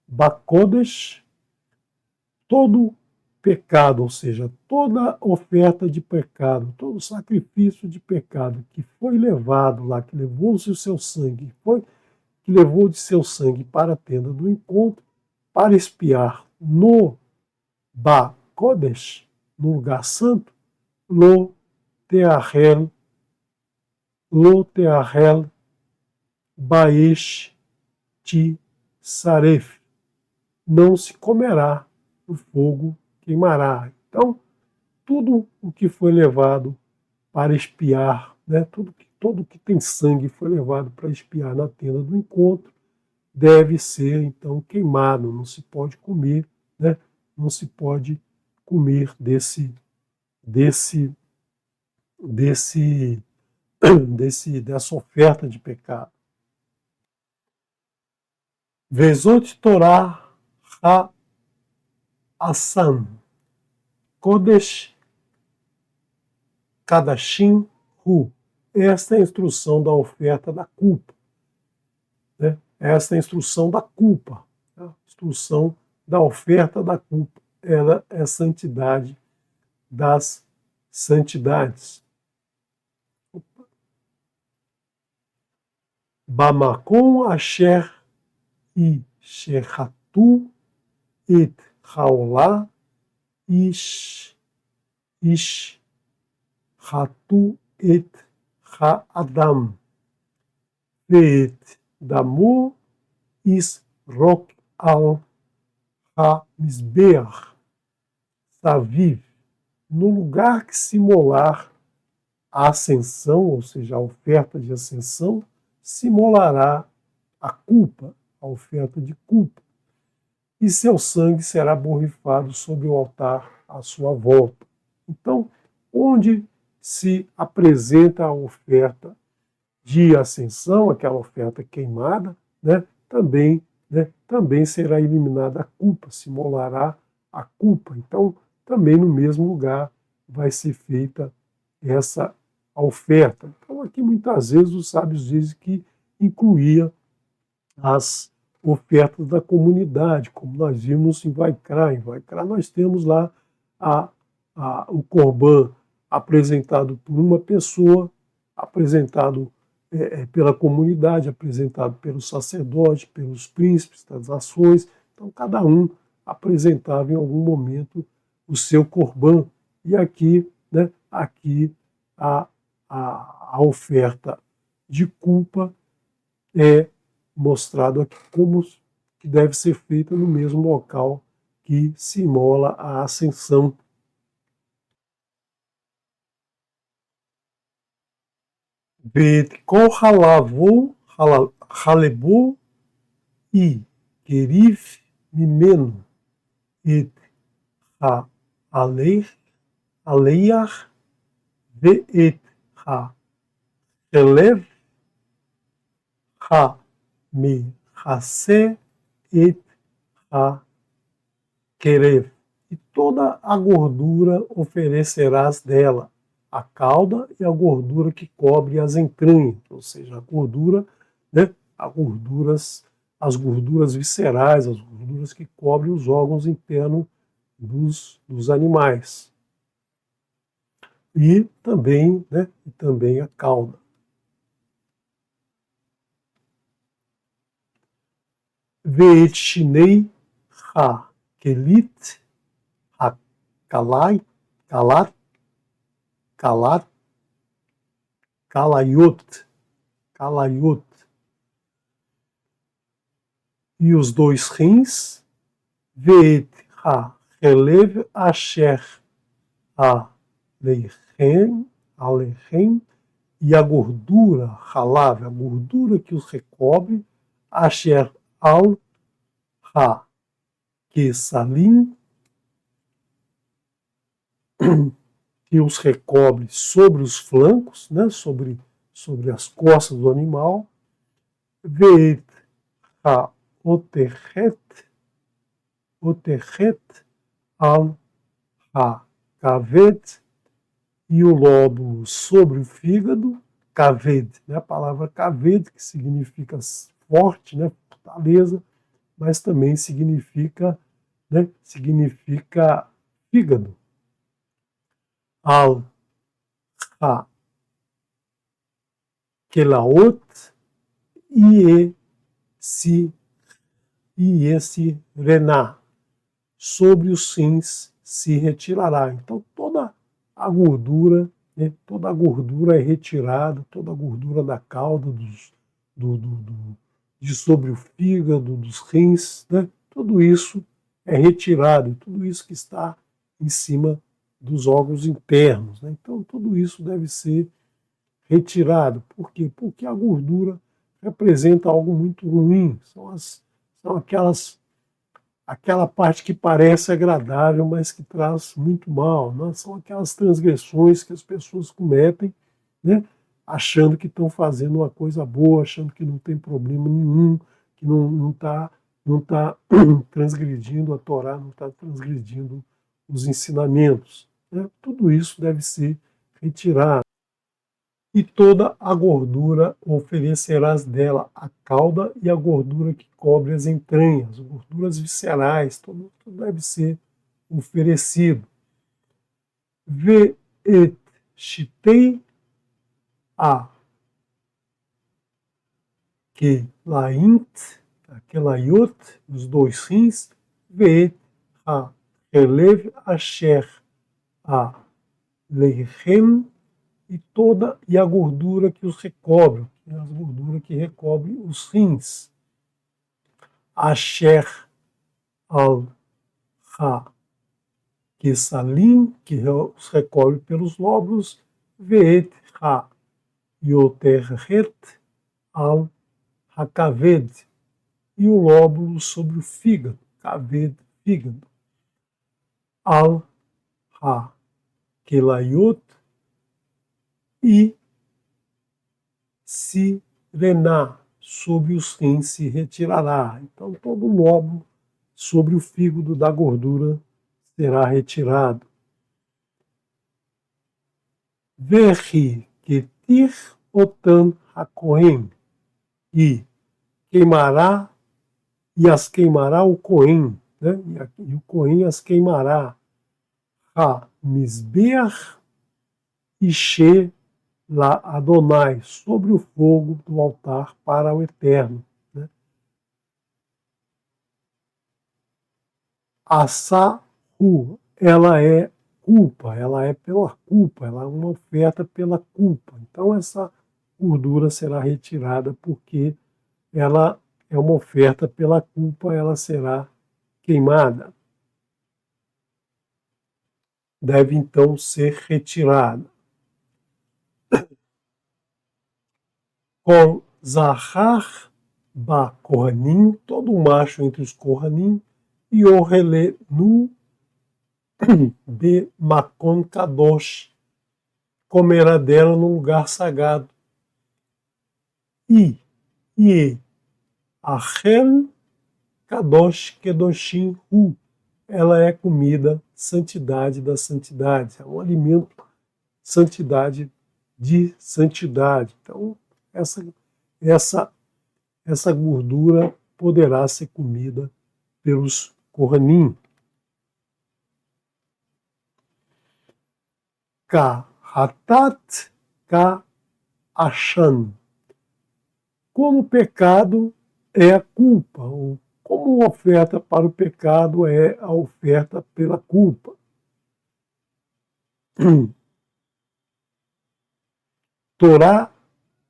bakodesh, todo pecado, ou seja, toda oferta de pecado, todo sacrifício de pecado que foi levado lá, que levou-se o seu sangue, que levou de seu sangue para a tenda do encontro, para expiar no Ba Kodesh, no lugar santo, Teahel, Lo Teahel Baesh Ti Saref, não se comerá, o fogo queimará. Então, tudo o que foi levado para expiar, né, tudo que tem sangue foi levado para expiar na tenda do encontro, deve ser, então, queimado, não se pode comer, né, não se pode comer dessa oferta de pecado. Vezot Torah Ha-Asam, Kodesh Kadashim Hu. Esta é a instrução da oferta da culpa. Né? Esta é a instrução da culpa. A instrução da oferta da culpa. Ela é a santidade das santidades. Bamakom asher I shechatu et haolá ish hatu et ha-adam ve'et damu is rok al ha-misbeach saviv, no lugar que se molar a ascensão, ou seja, a oferta de ascensão, se molará a culpa, a oferta de culpa, e seu sangue será borrifado sobre o altar à sua volta. Então, onde se apresenta a oferta de ascensão, aquela oferta queimada, né, também será eliminada a culpa, se molará a culpa. Então, também no mesmo lugar vai ser feita essa oferta. Então, aqui muitas vezes os sábios dizem que incluía as ofertas da comunidade, como nós vimos em Vaikra. Em Vaikra nós temos lá o Corban apresentado por uma pessoa, apresentado pela comunidade, apresentado pelo sacerdote, pelos príncipes das nações. Então, cada um apresentava em algum momento o seu Corban. E aqui, né, a oferta de culpa é mostrado aqui como que deve ser feita no mesmo local que se imola a ascensão. ואת כל חלבו, חלבו e querif ממנו את העליח ואת החלב המכסה את הקרב. E toda a gordura oferecerás dela, a cauda e a gordura que cobre as entranhas, ou seja, a gordura, né, as gorduras viscerais, as gorduras que cobrem os órgãos internos dos animais. E também, né, a cauda. Veet shinei ha kelit ha kalayot e os dois rins, veet ha relev asher alechem, e a gordura, halav, a gordura que os recobre, asher al ha kesalim, que os recobre sobre os flancos, né, sobre as costas do animal, veet ha oterhet al ha kaved, e o lóbulo sobre o fígado, kaved, né, a palavra kaved, que significa forte, né, fortaleza, mas também significa fígado. Al ha kelaot e esse rená, sobre os rins se retirará. Então toda a gordura, né, toda a gordura é retirada, toda a gordura da cauda, de sobre o fígado, dos rins, né, tudo isso é retirado, tudo isso que está em cima dos órgãos internos, né? Então tudo isso deve ser retirado. Por quê? Porque a gordura representa algo muito ruim. São aquela parte que parece agradável, mas que traz muito mal, né? São aquelas transgressões que as pessoas cometem, né? Achando que estão fazendo uma coisa boa, achando que não tem problema nenhum, que não está transgredindo a Torá, não está transgredindo os ensinamentos, né? Tudo isso deve ser retirado. E toda a gordura oferecerás dela, a cauda e a gordura que cobre as entranhas, gorduras viscerais, tudo deve ser oferecido. Ve et shitei a kelayot, os dois rins, ve et a relev asher a leichem, e a gordura que os recobre, as gorduras que recobrem os rins. Asher al ha kesalim, que os recobre pelos lóbulos, veet ha yoterhet al hakaved, e o lóbulo sobre o fígado, kaved, fígado. Al ha kelayot, e se rená, sobre os rins se retirará. Então todo o lóbulo sobre o fígado da gordura será retirado. Verri ketir otan hakohen, e queimará, e as queimará o Cohen, né? E o Cohen as queimará. Ha misbeach ishe lá Adonai, sobre o fogo do altar para o Eterno. Né? Assahu, ela é culpa, ela é pela culpa, ela é uma oferta pela culpa. Então essa gordura será retirada porque ela é uma oferta pela culpa, ela será queimada. deve então ser retirada. Com Zahar ba Kohanim, todo macho entre os Kohanim, e o relé nu de Makon Kadosh, comerá dela no lugar sagrado. E Achel Kadosh Kedoshim Hu, ela é comida, santidade da santidade, é um alimento, santidade de santidade. Então, essa gordura poderá ser comida pelos Kohanim. Ka hatat ka ashan. Como pecado é a culpa, ou como oferta para o pecado é a oferta pela culpa. Torá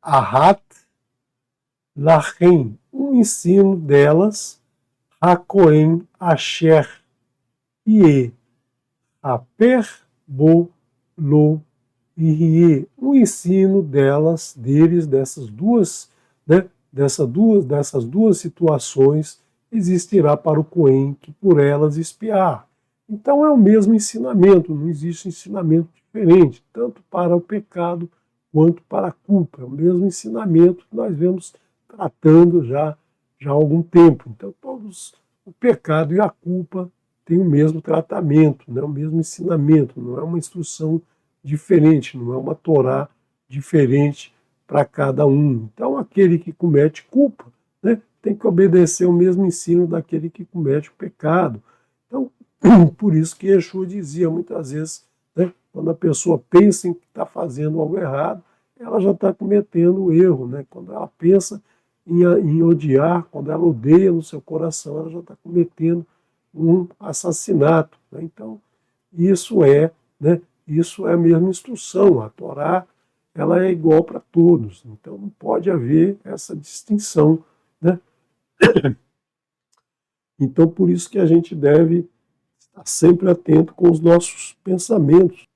ahat lachem, um ensino delas, hakohen asher ie, aper bo lo irie, um ensino deles, dessas duas, né, dessas duas situações existirá para o Cohen que por elas espiar. Então é o mesmo ensinamento, não existe ensinamento diferente, tanto para o pecado quanto para a culpa. É o mesmo ensinamento que nós vemos tratando já há algum tempo. Então todos, o pecado e a culpa têm o mesmo tratamento, né, o mesmo ensinamento, não é uma instrução diferente, não é uma Torá diferente para cada um. Então aquele que comete culpa, né, tem que obedecer o mesmo ensino daquele que comete o pecado. Então, por isso que Yeshua dizia muitas vezes, né, quando a pessoa pensa em que está fazendo algo errado, ela já está cometendo o erro. Né? Quando ela pensa em odiar, quando ela odeia no seu coração, ela já está cometendo um assassinato. Né? Então, isso é a mesma instrução. A Torá, ela é igual para todos. Então, não pode haver essa distinção. Né? Então, por isso que a gente deve estar sempre atento com os nossos pensamentos,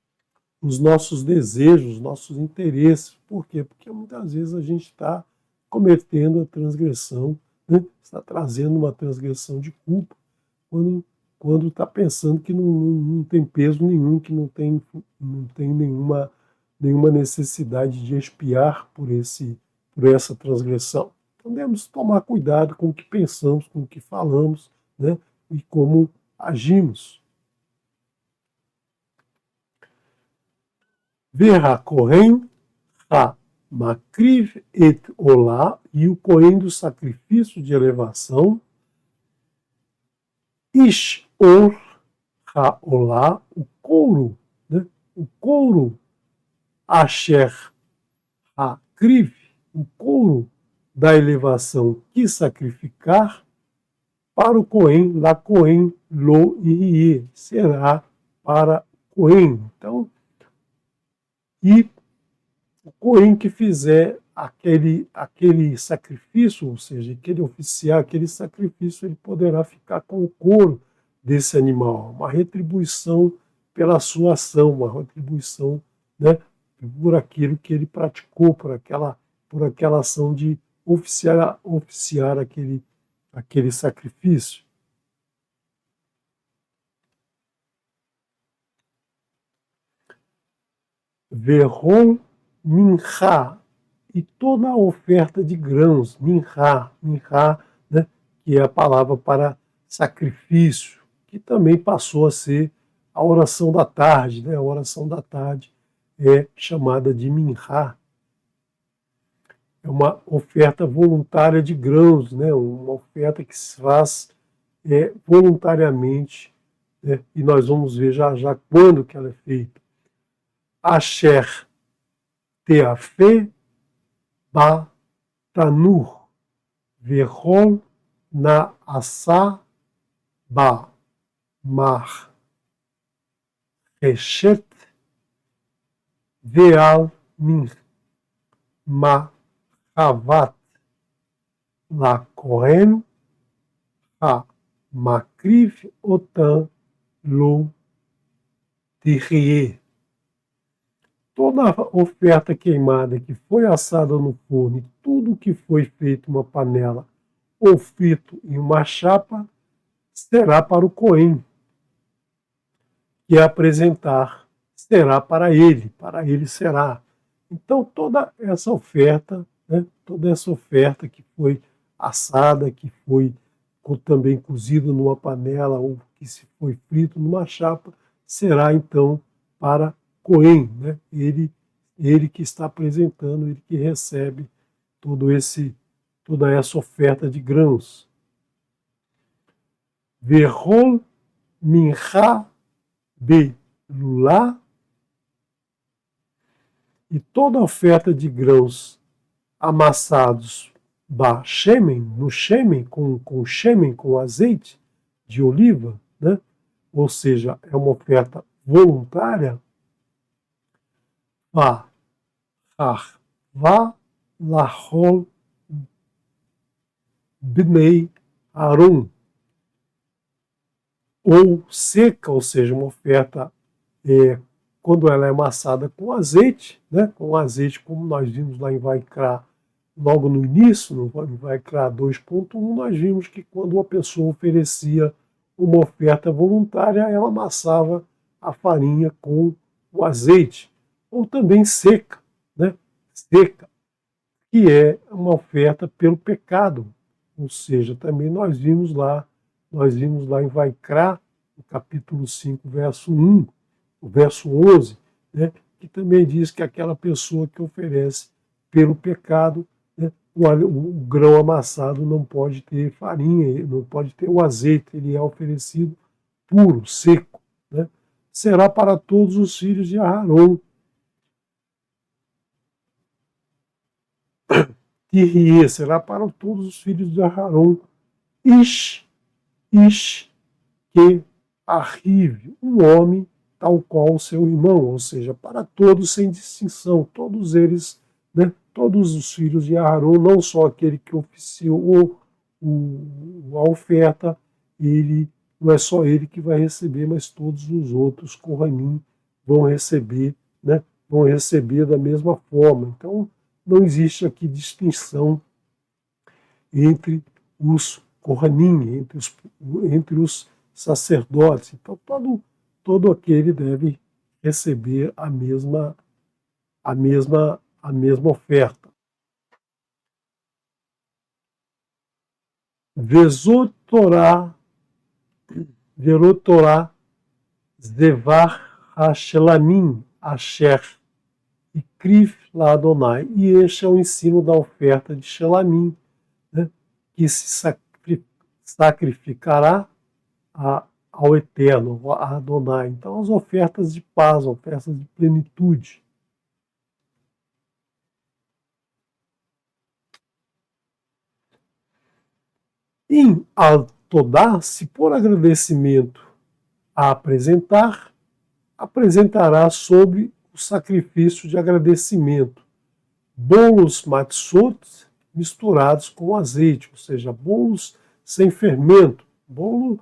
os nossos desejos, os nossos interesses. Por quê? Porque muitas vezes a gente está cometendo a transgressão, né? Está trazendo uma transgressão de culpa, quando está pensando que não tem peso nenhum, que não tem nenhuma necessidade de expiar por essa transgressão. Então, devemos tomar cuidado com o que pensamos, com o que falamos, né, e como agimos. Verá Kohen ha makriv et olá, e o Kohen do sacrifício de elevação, ish or ha olá, o couro, né, o couro asher ha kriv, o couro da elevação que sacrificar, para o Cohen, la Cohen lo irie, será para Cohen. Então, e o Cohen que fizer aquele sacrifício, ou seja, que ele oficiar aquele sacrifício, ele poderá ficar com o couro desse animal, uma retribuição pela sua ação, uma retribuição, né, por aquilo que ele praticou, por aquela ação de oficiar aquele sacrifício. Verron mincha, e toda a oferta de grãos, mincha, né, que é a palavra para sacrifício, que também passou a ser a oração da tarde, né? A oração da tarde é chamada de mincha. É uma oferta voluntária de grãos, né? Uma oferta que se faz voluntariamente, né? E nós vamos ver já quando que ela é feita. Asher teafé ba tanur, vechol na asa ba mar reshet veal min ma havat la kohen ha makriv otan lo Tirrier. Toda oferta queimada que foi assada no forno, e tudo que foi feito em uma panela ou frito em uma chapa, será para o Cohen, que apresentar será para ele será. Então toda essa oferta, né, toda essa oferta que foi assada, que foi também cozida numa panela ou que se foi frito numa chapa, será então para Cohen, né? Ele que está apresentando, ele que recebe toda essa oferta de grãos. Verhol mincha belulá, e toda oferta de grãos amassados shemen, no shemen, com shemen, com azeite de oliva, né? Ou seja, é uma oferta voluntária, vá lahol bnei Aaron, ou seca, ou seja, uma oferta quando ela é amassada com azeite, né? Com azeite, como nós vimos lá em Vaikra, logo no início, no Vaikra 2.1, nós vimos que quando uma pessoa oferecia uma oferta voluntária, ela amassava a farinha com o azeite, ou também seca, né? Seca, que é uma oferta pelo pecado, ou seja, também nós vimos lá em Vaikra, no capítulo 5, verso 1, o verso 11, né, que também diz que aquela pessoa que oferece pelo pecado, né, o grão amassado não pode ter farinha, não pode ter o azeite, ele é oferecido puro, seco. Né, será para todos os filhos de Aharon. Tirriê será para todos os filhos de Aharon. Ish, que arrive, um homem tal qual o seu irmão, ou seja, para todos sem distinção, todos eles, né, todos os filhos de Aharon, não só aquele que oficiou a oferta, não é só ele que vai receber, mas todos os outros Kohanim vão receber, né, vão receber da mesma forma. Então, não existe aqui distinção entre os Kohanim, entre os sacerdotes. Então, todo aquele deve receber a mesma oferta. Vezot Torah Zevar HaShelamim Asher Ikrif La Adonai. E este é o ensino da oferta de Shelamim, né, que se sacrificará ao Eterno, a Adonai. Então, as ofertas de paz, ofertas de plenitude. Em Altodá, se por agradecimento a apresentar, apresentará sobre o sacrifício de agradecimento bolos matzot misturados com azeite, ou seja, bolos sem fermento. Bolo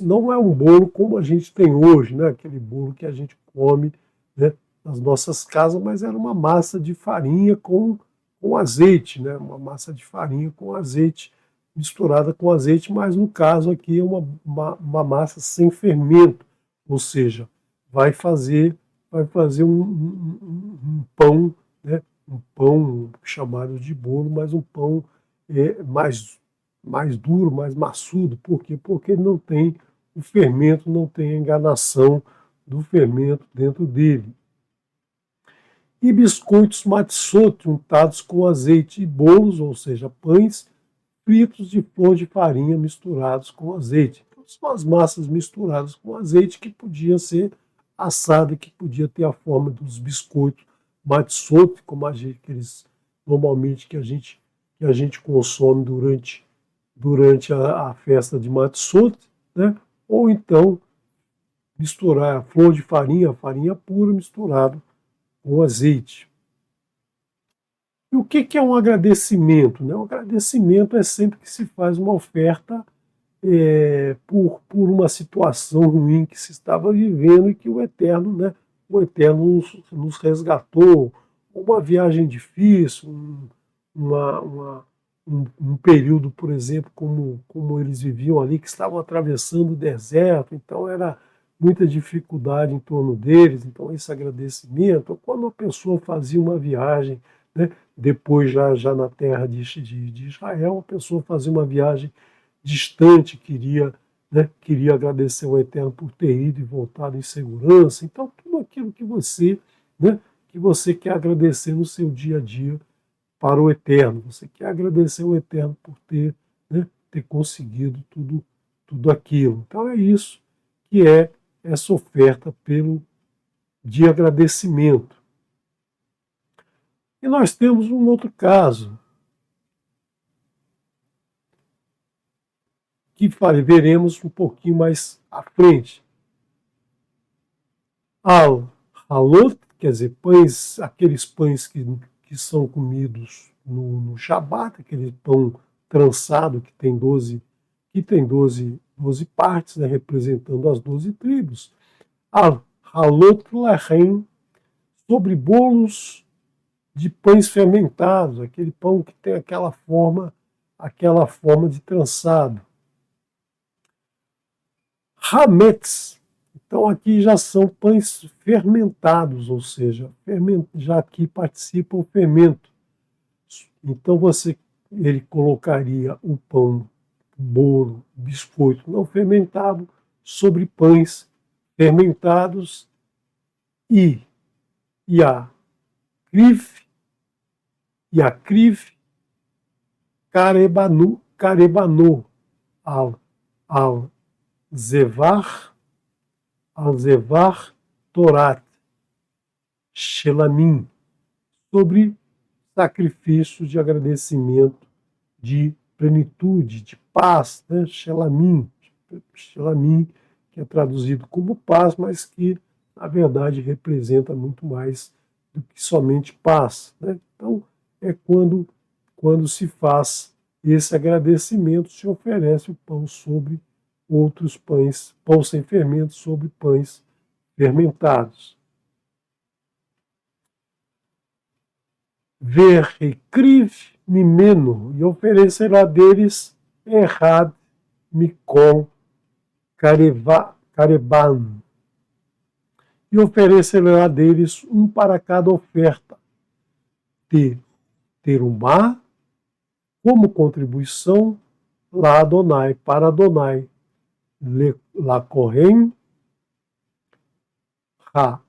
não é um bolo como a gente tem hoje, né? Aquele bolo que a gente come, né, nas nossas casas, mas era uma massa de farinha com azeite, né? Uma massa de farinha com azeite, misturada com azeite, mas no caso aqui é uma massa sem fermento, ou seja, vai fazer um pão, né? Um pão chamado de bolo, mas um pão mais duro, mais maçudo. Por quê? Porque não tem o fermento, não tem a enganação do fermento dentro dele. E biscoitos matzot untados com azeite, e bolos, ou seja, pães fritos de flor de farinha misturados com azeite. Então, são as massas misturadas com azeite que podia ser assada, que podia ter a forma dos biscoitos matzot, como aqueles normalmente que a gente consome durante a festa de matzot, né? Ou então misturar a flor de farinha, a farinha pura misturado com azeite. E o que é um agradecimento? Né? Um agradecimento é sempre que se faz uma oferta por uma situação ruim que se estava vivendo e que o Eterno, né, o Eterno nos resgatou. Uma viagem difícil, um período, por exemplo, como eles viviam ali, que estavam atravessando o deserto, então era muita dificuldade em torno deles, então esse agradecimento, quando a pessoa fazia uma viagem, né, depois já na terra de Israel, a pessoa fazia uma viagem distante, queria agradecer ao Eterno por ter ido e voltado em segurança. Então, tudo aquilo né, que você quer agradecer no seu dia a dia para o Eterno. Você quer agradecer ao Eterno por ter conseguido tudo aquilo. Então, é isso que é essa oferta de agradecimento. E nós temos um outro caso, que veremos um pouquinho mais à frente. Al-halot, quer dizer, pães, aqueles pães que são comidos no Shabat, aquele pão trançado que tem 12 partes, né, representando as 12 tribos. Al-halot lahem, sobre bolos de pães fermentados, aquele pão que tem aquela forma de trançado. Hametz, então aqui já são pães fermentados, ou seja, já aqui participa o fermento. Então ele colocaria o pão, bolo, biscoito não fermentado sobre pães fermentados e a kriv karebanu al zevar Torat Shelamim, sobre sacrifício de agradecimento, de plenitude, de paz, né? Shelamim, que é traduzido como paz, mas que na verdade representa muito mais do que somente paz, né? Então é quando se faz esse agradecimento, se oferece o pão sobre outros pães, pão sem fermento sobre pães fermentados. Verrekriv mimeno, e oferecerá deles errad mikol kareban, e oferecerá deles um para cada oferta, terumá, como contribuição, lá Adonai, para Adonai, la Kohen, ha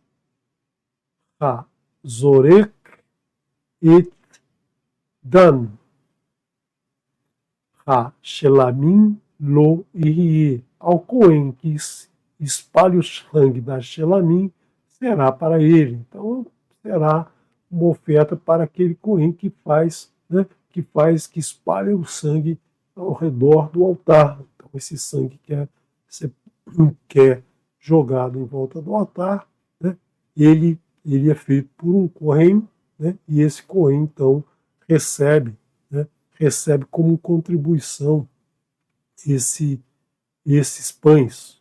zorek et dan, ha shelamim lo irie, ao Kohen que espalha o sangue da shelamim, será para ele. Então será uma oferta para aquele Kohen que faz, né, que espalha o sangue ao redor do altar. Então esse sangue que é jogado em volta do altar, né, ele é feito por um Kohen, né, e esse Kohen então recebe como contribuição esses pães.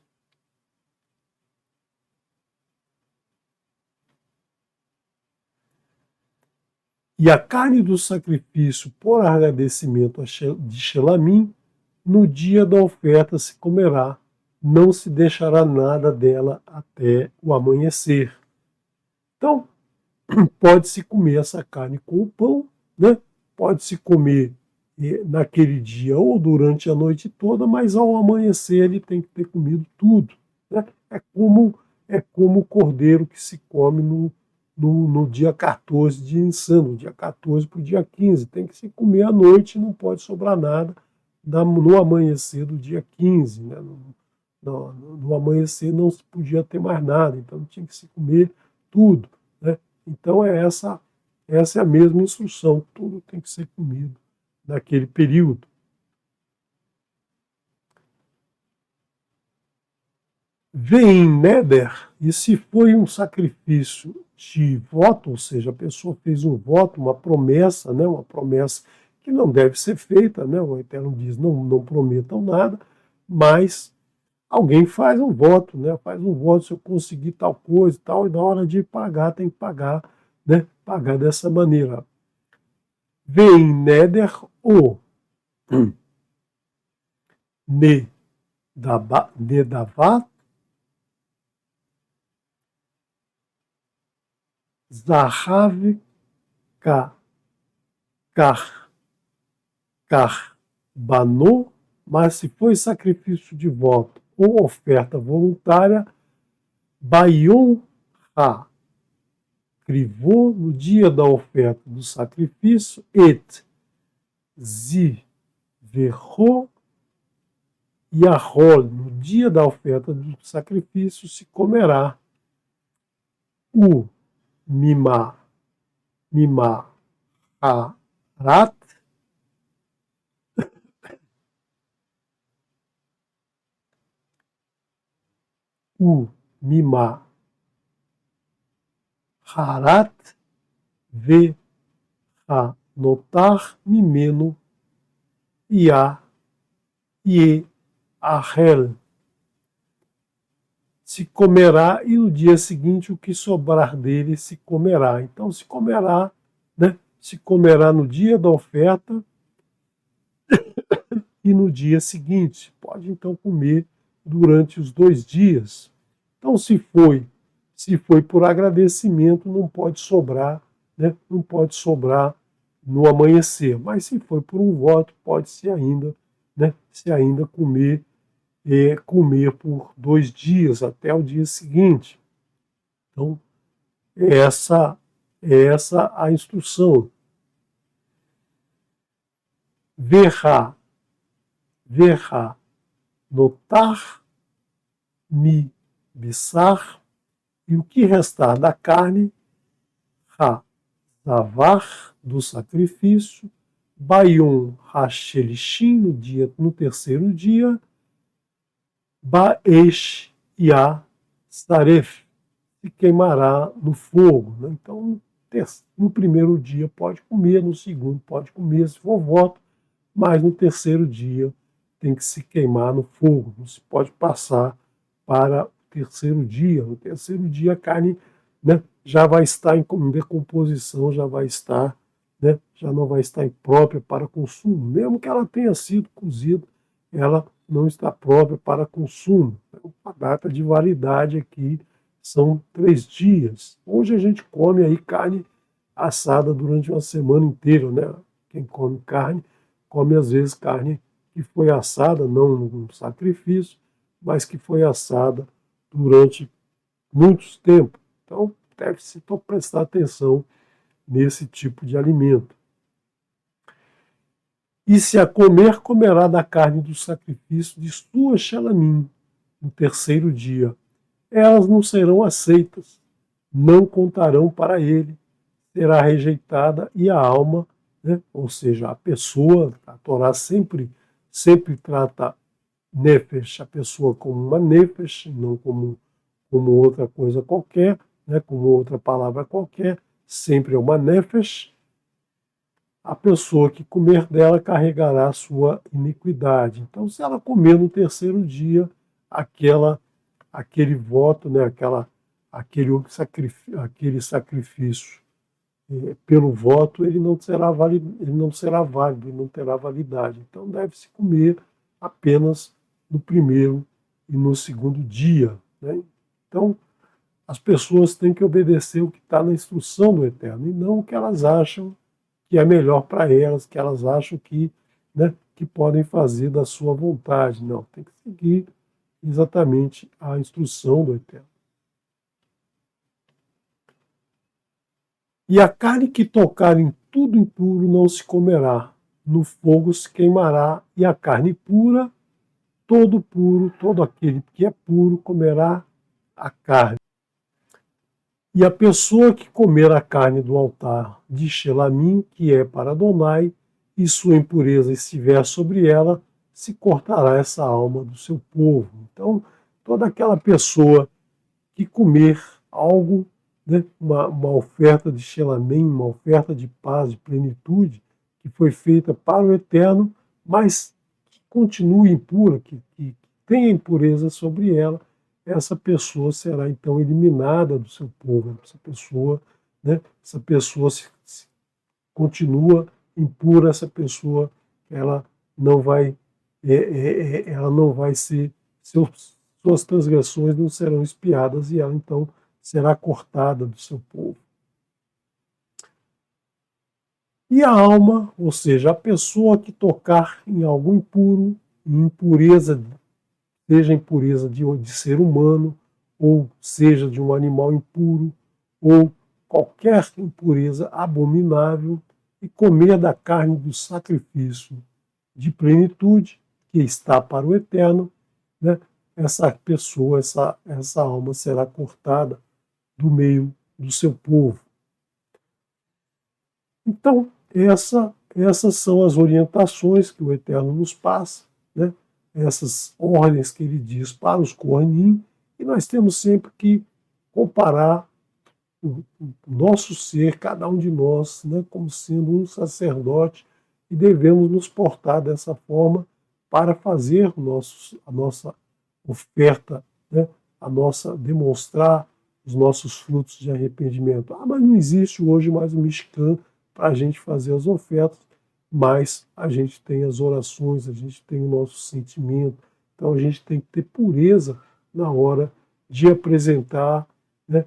E a carne do sacrifício por agradecimento de Shelamim, no dia da oferta se comerá, não se deixará nada dela até o amanhecer. Então, pode-se comer essa carne com o pão, né? Pode-se comer naquele dia ou durante a noite toda, mas ao amanhecer ele tem que ter comido tudo, né? É como o cordeiro que se come no dia 14 de Nissan, no dia 14 para o dia 15. Tem que se comer à noite, não pode sobrar nada no amanhecer do dia 15. Né? No amanhecer não se podia ter mais nada, então tinha que se comer tudo. Né? Então essa é a mesma instrução, tudo tem que ser comido naquele período. Vem neder, e se foi um sacrifício de voto, ou seja, a pessoa fez um voto, uma promessa, que não deve ser feita, né? O Eterno diz, não prometam nada, Mas alguém faz um voto, né? Faz um voto se eu conseguir tal coisa e tal, e na hora de pagar tem que pagar, né? Pagar dessa maneira. Vem neder o nedavat zahav karbano, mas se foi sacrifício de voto ou oferta voluntária, Bayom Ha, crivou no dia da oferta do sacrifício, et ziverro Yahol, no dia da oferta do sacrifício, se comerá o mimaharat, o mimaharat ve notar mimeno ia e ahel, se comerá, e no dia seguinte o que sobrar dele se comerá. Então se comerá, né? Se comerá no dia da oferta e no dia seguinte. Pode então comer durante os 2 dias. Então se foi por agradecimento, não pode sobrar, né? Não pode sobrar no amanhecer. Mas se foi por um voto, pode-se ainda, né? Se ainda comer por 2 dias até o dia seguinte. Então, é essa a instrução. Verá notar, mi, bissar, e o que restar da carne, zavar, do sacrifício, baion, hashelichim, no terceiro dia, baesh, ya, saref, se queimará no fogo. Né? Então, no primeiro dia pode comer, no segundo pode comer, se for voto, mas no terceiro dia tem que se queimar no fogo, não se pode passar para o terceiro dia. No terceiro dia a carne, né, já vai estar em decomposição, já vai estar, né, já não vai estar própria para consumo, mesmo que ela tenha sido cozida, ela não está própria para consumo. A data de validade aqui são 3 dias. Hoje a gente come aí carne assada durante uma semana inteira, né? Quem come carne, come às vezes carne que foi assada, não num sacrifício, mas que foi assada durante muito tempo. Então, deve-se prestar atenção nesse tipo de alimento. E se a comer, comerá da carne do sacrifício de sua xelamim, no terceiro dia. Elas não serão aceitas, não contarão para ele, será rejeitada e a alma, né, ou seja, a pessoa, a Torá sempre trata nefesh, a pessoa como uma nefesh, não como outra coisa qualquer, né, como outra palavra qualquer, sempre é uma nefesh. A pessoa que comer dela carregará a sua iniquidade. Então, se ela comer no terceiro dia, aquele voto, né, aquele sacrifício pelo voto, ele não será válido, ele não terá validade. Então, deve-se comer apenas no primeiro e no segundo dia. Né? Então, as pessoas têm que obedecer o que está na instrução do Eterno, e não o que elas acham que é melhor para elas, que elas acham que, né, que podem fazer da sua vontade. Não, tem que seguir exatamente a instrução do Eterno. E a carne que tocar em tudo impuro não se comerá, no fogo se queimará, e a carne pura, todo aquele que é puro comerá a carne. E a pessoa que comer a carne do altar de Shelamim, que é para Adonai, e sua impureza estiver sobre ela, se cortará essa alma do seu povo. Então, toda aquela pessoa que comer algo, né, uma oferta de Shelamim, uma oferta de paz, de plenitude, que foi feita para o Eterno, mas que continue impura, que tem a impureza sobre ela, essa pessoa será então eliminada do seu povo. Essa pessoa se continua impura, essa pessoa ela não vai ela não vai ser suas transgressões não serão expiadas e ela então será cortada do seu povo. E a alma, ou seja, a pessoa que tocar em algo impuro, em impureza, seja impureza de ser humano, ou seja de um animal impuro, ou qualquer impureza abominável, e comer da carne do sacrifício de plenitude, que está para o eterno, né? Essa pessoa, essa alma será cortada do meio do seu povo. Então, essas são as orientações que o Eterno nos passa, né? Essas ordens que ele diz para os Kohanim, e nós temos sempre que comparar o nosso ser, cada um de nós, né, como sendo um sacerdote, e devemos nos portar dessa forma para fazer a nossa oferta, né, demonstrar os nossos frutos de arrependimento. Mas não existe hoje mais um Mishkan para a gente fazer as ofertas, mas a gente tem as orações, a gente tem o nosso sentimento, então a gente tem que ter pureza na hora de apresentar, né,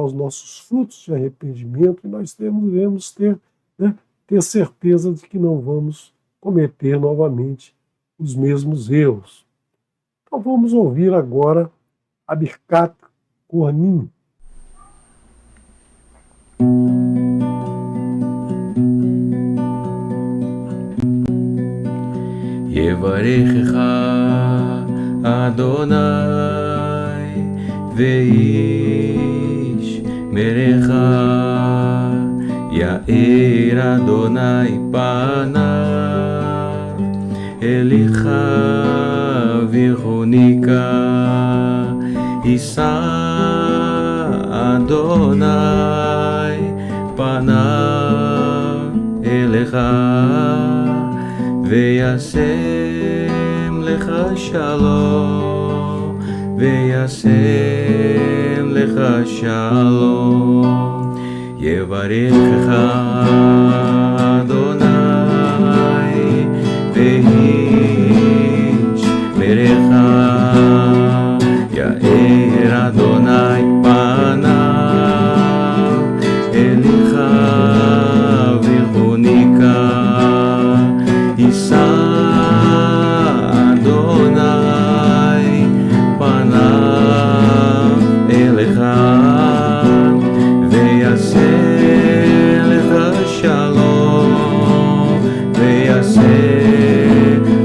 os nossos frutos de arrependimento, e nós devemos ter, né, ter certeza de que não vamos cometer novamente os mesmos erros. Então vamos ouvir agora a Birkat Kohanim. יברכך אדוני ואיש מרך יאיר אדוני פניו אליך ויחוניקה יישא אדוני פניו אליך וישם לך שלום, וישם לך שלום, יברכך אדוני ואיש מרך יאיר אדוני פניו אליך ויחוניקה יישא אדוני פניו אליך ויעשה לך שלום ויעשה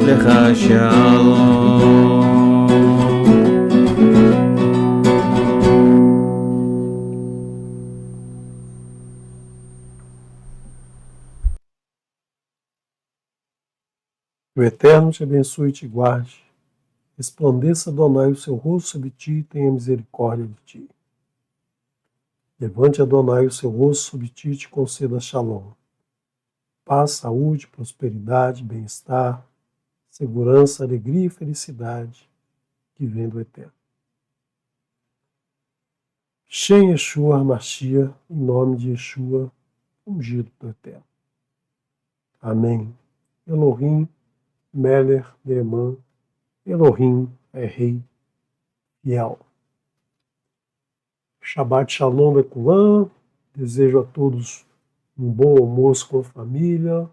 לך שלום. O Eterno te abençoe e te guarde. Resplandeça, Adonai, o seu rosto sobre ti e tenha misericórdia de ti. Levante, Adonai, o seu rosto sobre ti e te conceda shalom. Paz, saúde, prosperidade, bem-estar, segurança, alegria e felicidade que vem do Eterno. Shem Yeshua HaMashiach, em nome de Yeshua, ungido do Eterno. Amém. Elohim, Meler, Neeman, Elohim é Rei fiel. Shabbat Shalom Lekulam. Desejo a todos um bom almoço com a família,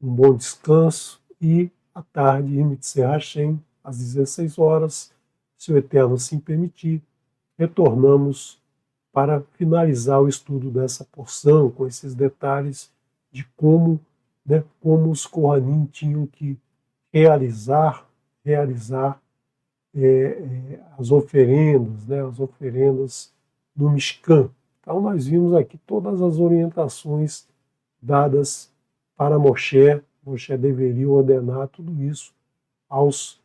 um bom descanso e à tarde, Mitzvah Hashem, às 16 horas, se o Eterno assim permitir, retornamos para finalizar o estudo dessa porção com esses detalhes de como os Kohanim tinham que realizar as oferendas no Mishkan. Então nós vimos aqui todas as orientações dadas para Moshe. Moshe deveria ordenar tudo isso aos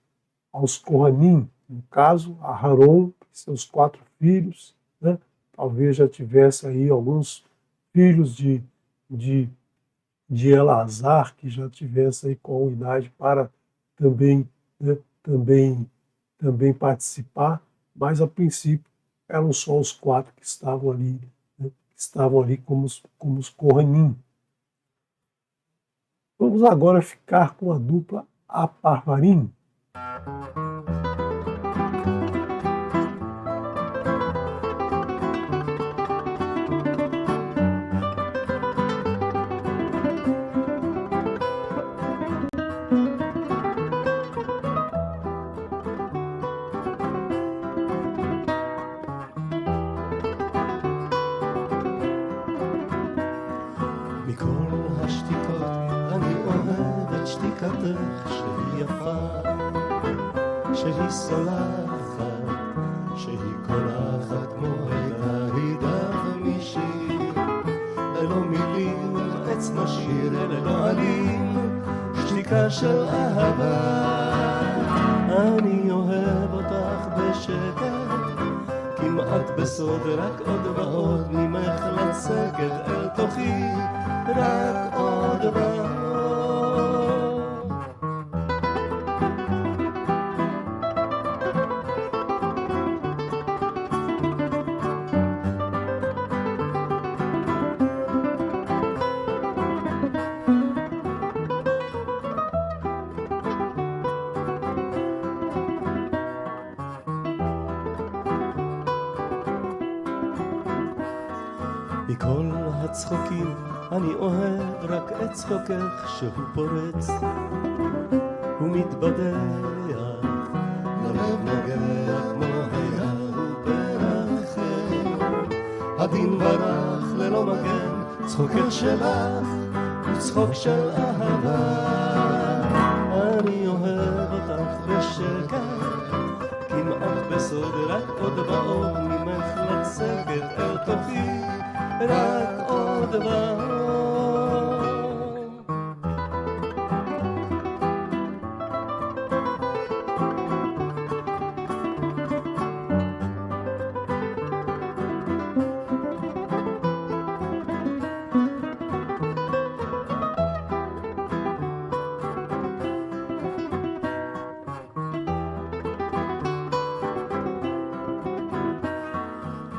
Kohanim, no caso a Aharon, seus 4 filhos, né? Talvez já tivesse aí alguns filhos de Elazar que já tivesse aí com idade para também também participar, mas a princípio eram só os 4 que estavam ali, né, que estavam ali como os Kohanim. Vamos agora ficar com a dupla Aparvarim. מכל השתיקות אני אוהב את שתיקתך שהיא יפה, שהיא סולחת, שהיא קולחת כמו הידה משיר, ללא מילים עץ נשיר, ללא עלים, שתיקה של אהבה. אני אוהב אותך בשקט, כמעט בסוד, רק עוד ועוד ממך לצקת אל תוכי, רק עוד ועוד. מכל הצחוקים אני אוהב רק את צחוקך שהוא פורץ ומתבדח, ללב נוגע כמו היה הוא ברחם, הדין ברח ללא מגן, צחוקך שלך הוא צחוק של אהבה. אני אוהב אותך בשקט, כמעט בסוד, רק עוד ועוד ממך לצקת אל תוכי, רק עוד ועוד.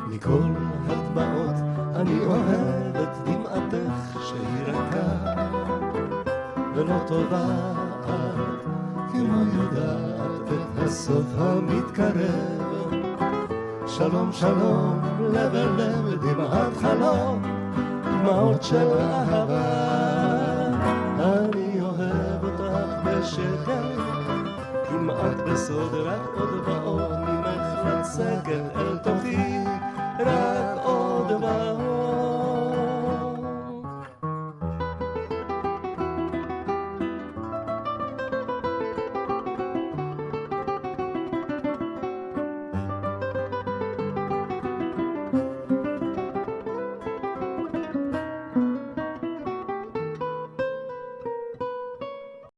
מכל הדמעות אני אוהב את דמעתך שהיא רכה ולא טובעת, כמו יודעת את הסוף המתקרב. שלום שלום לב אל לב, דמעת חלום, דמעות של אהבה. אני אוהב אותך בשקט, כמעט בסוד, רק עוד ועוד ממך לצקת אל תוכי,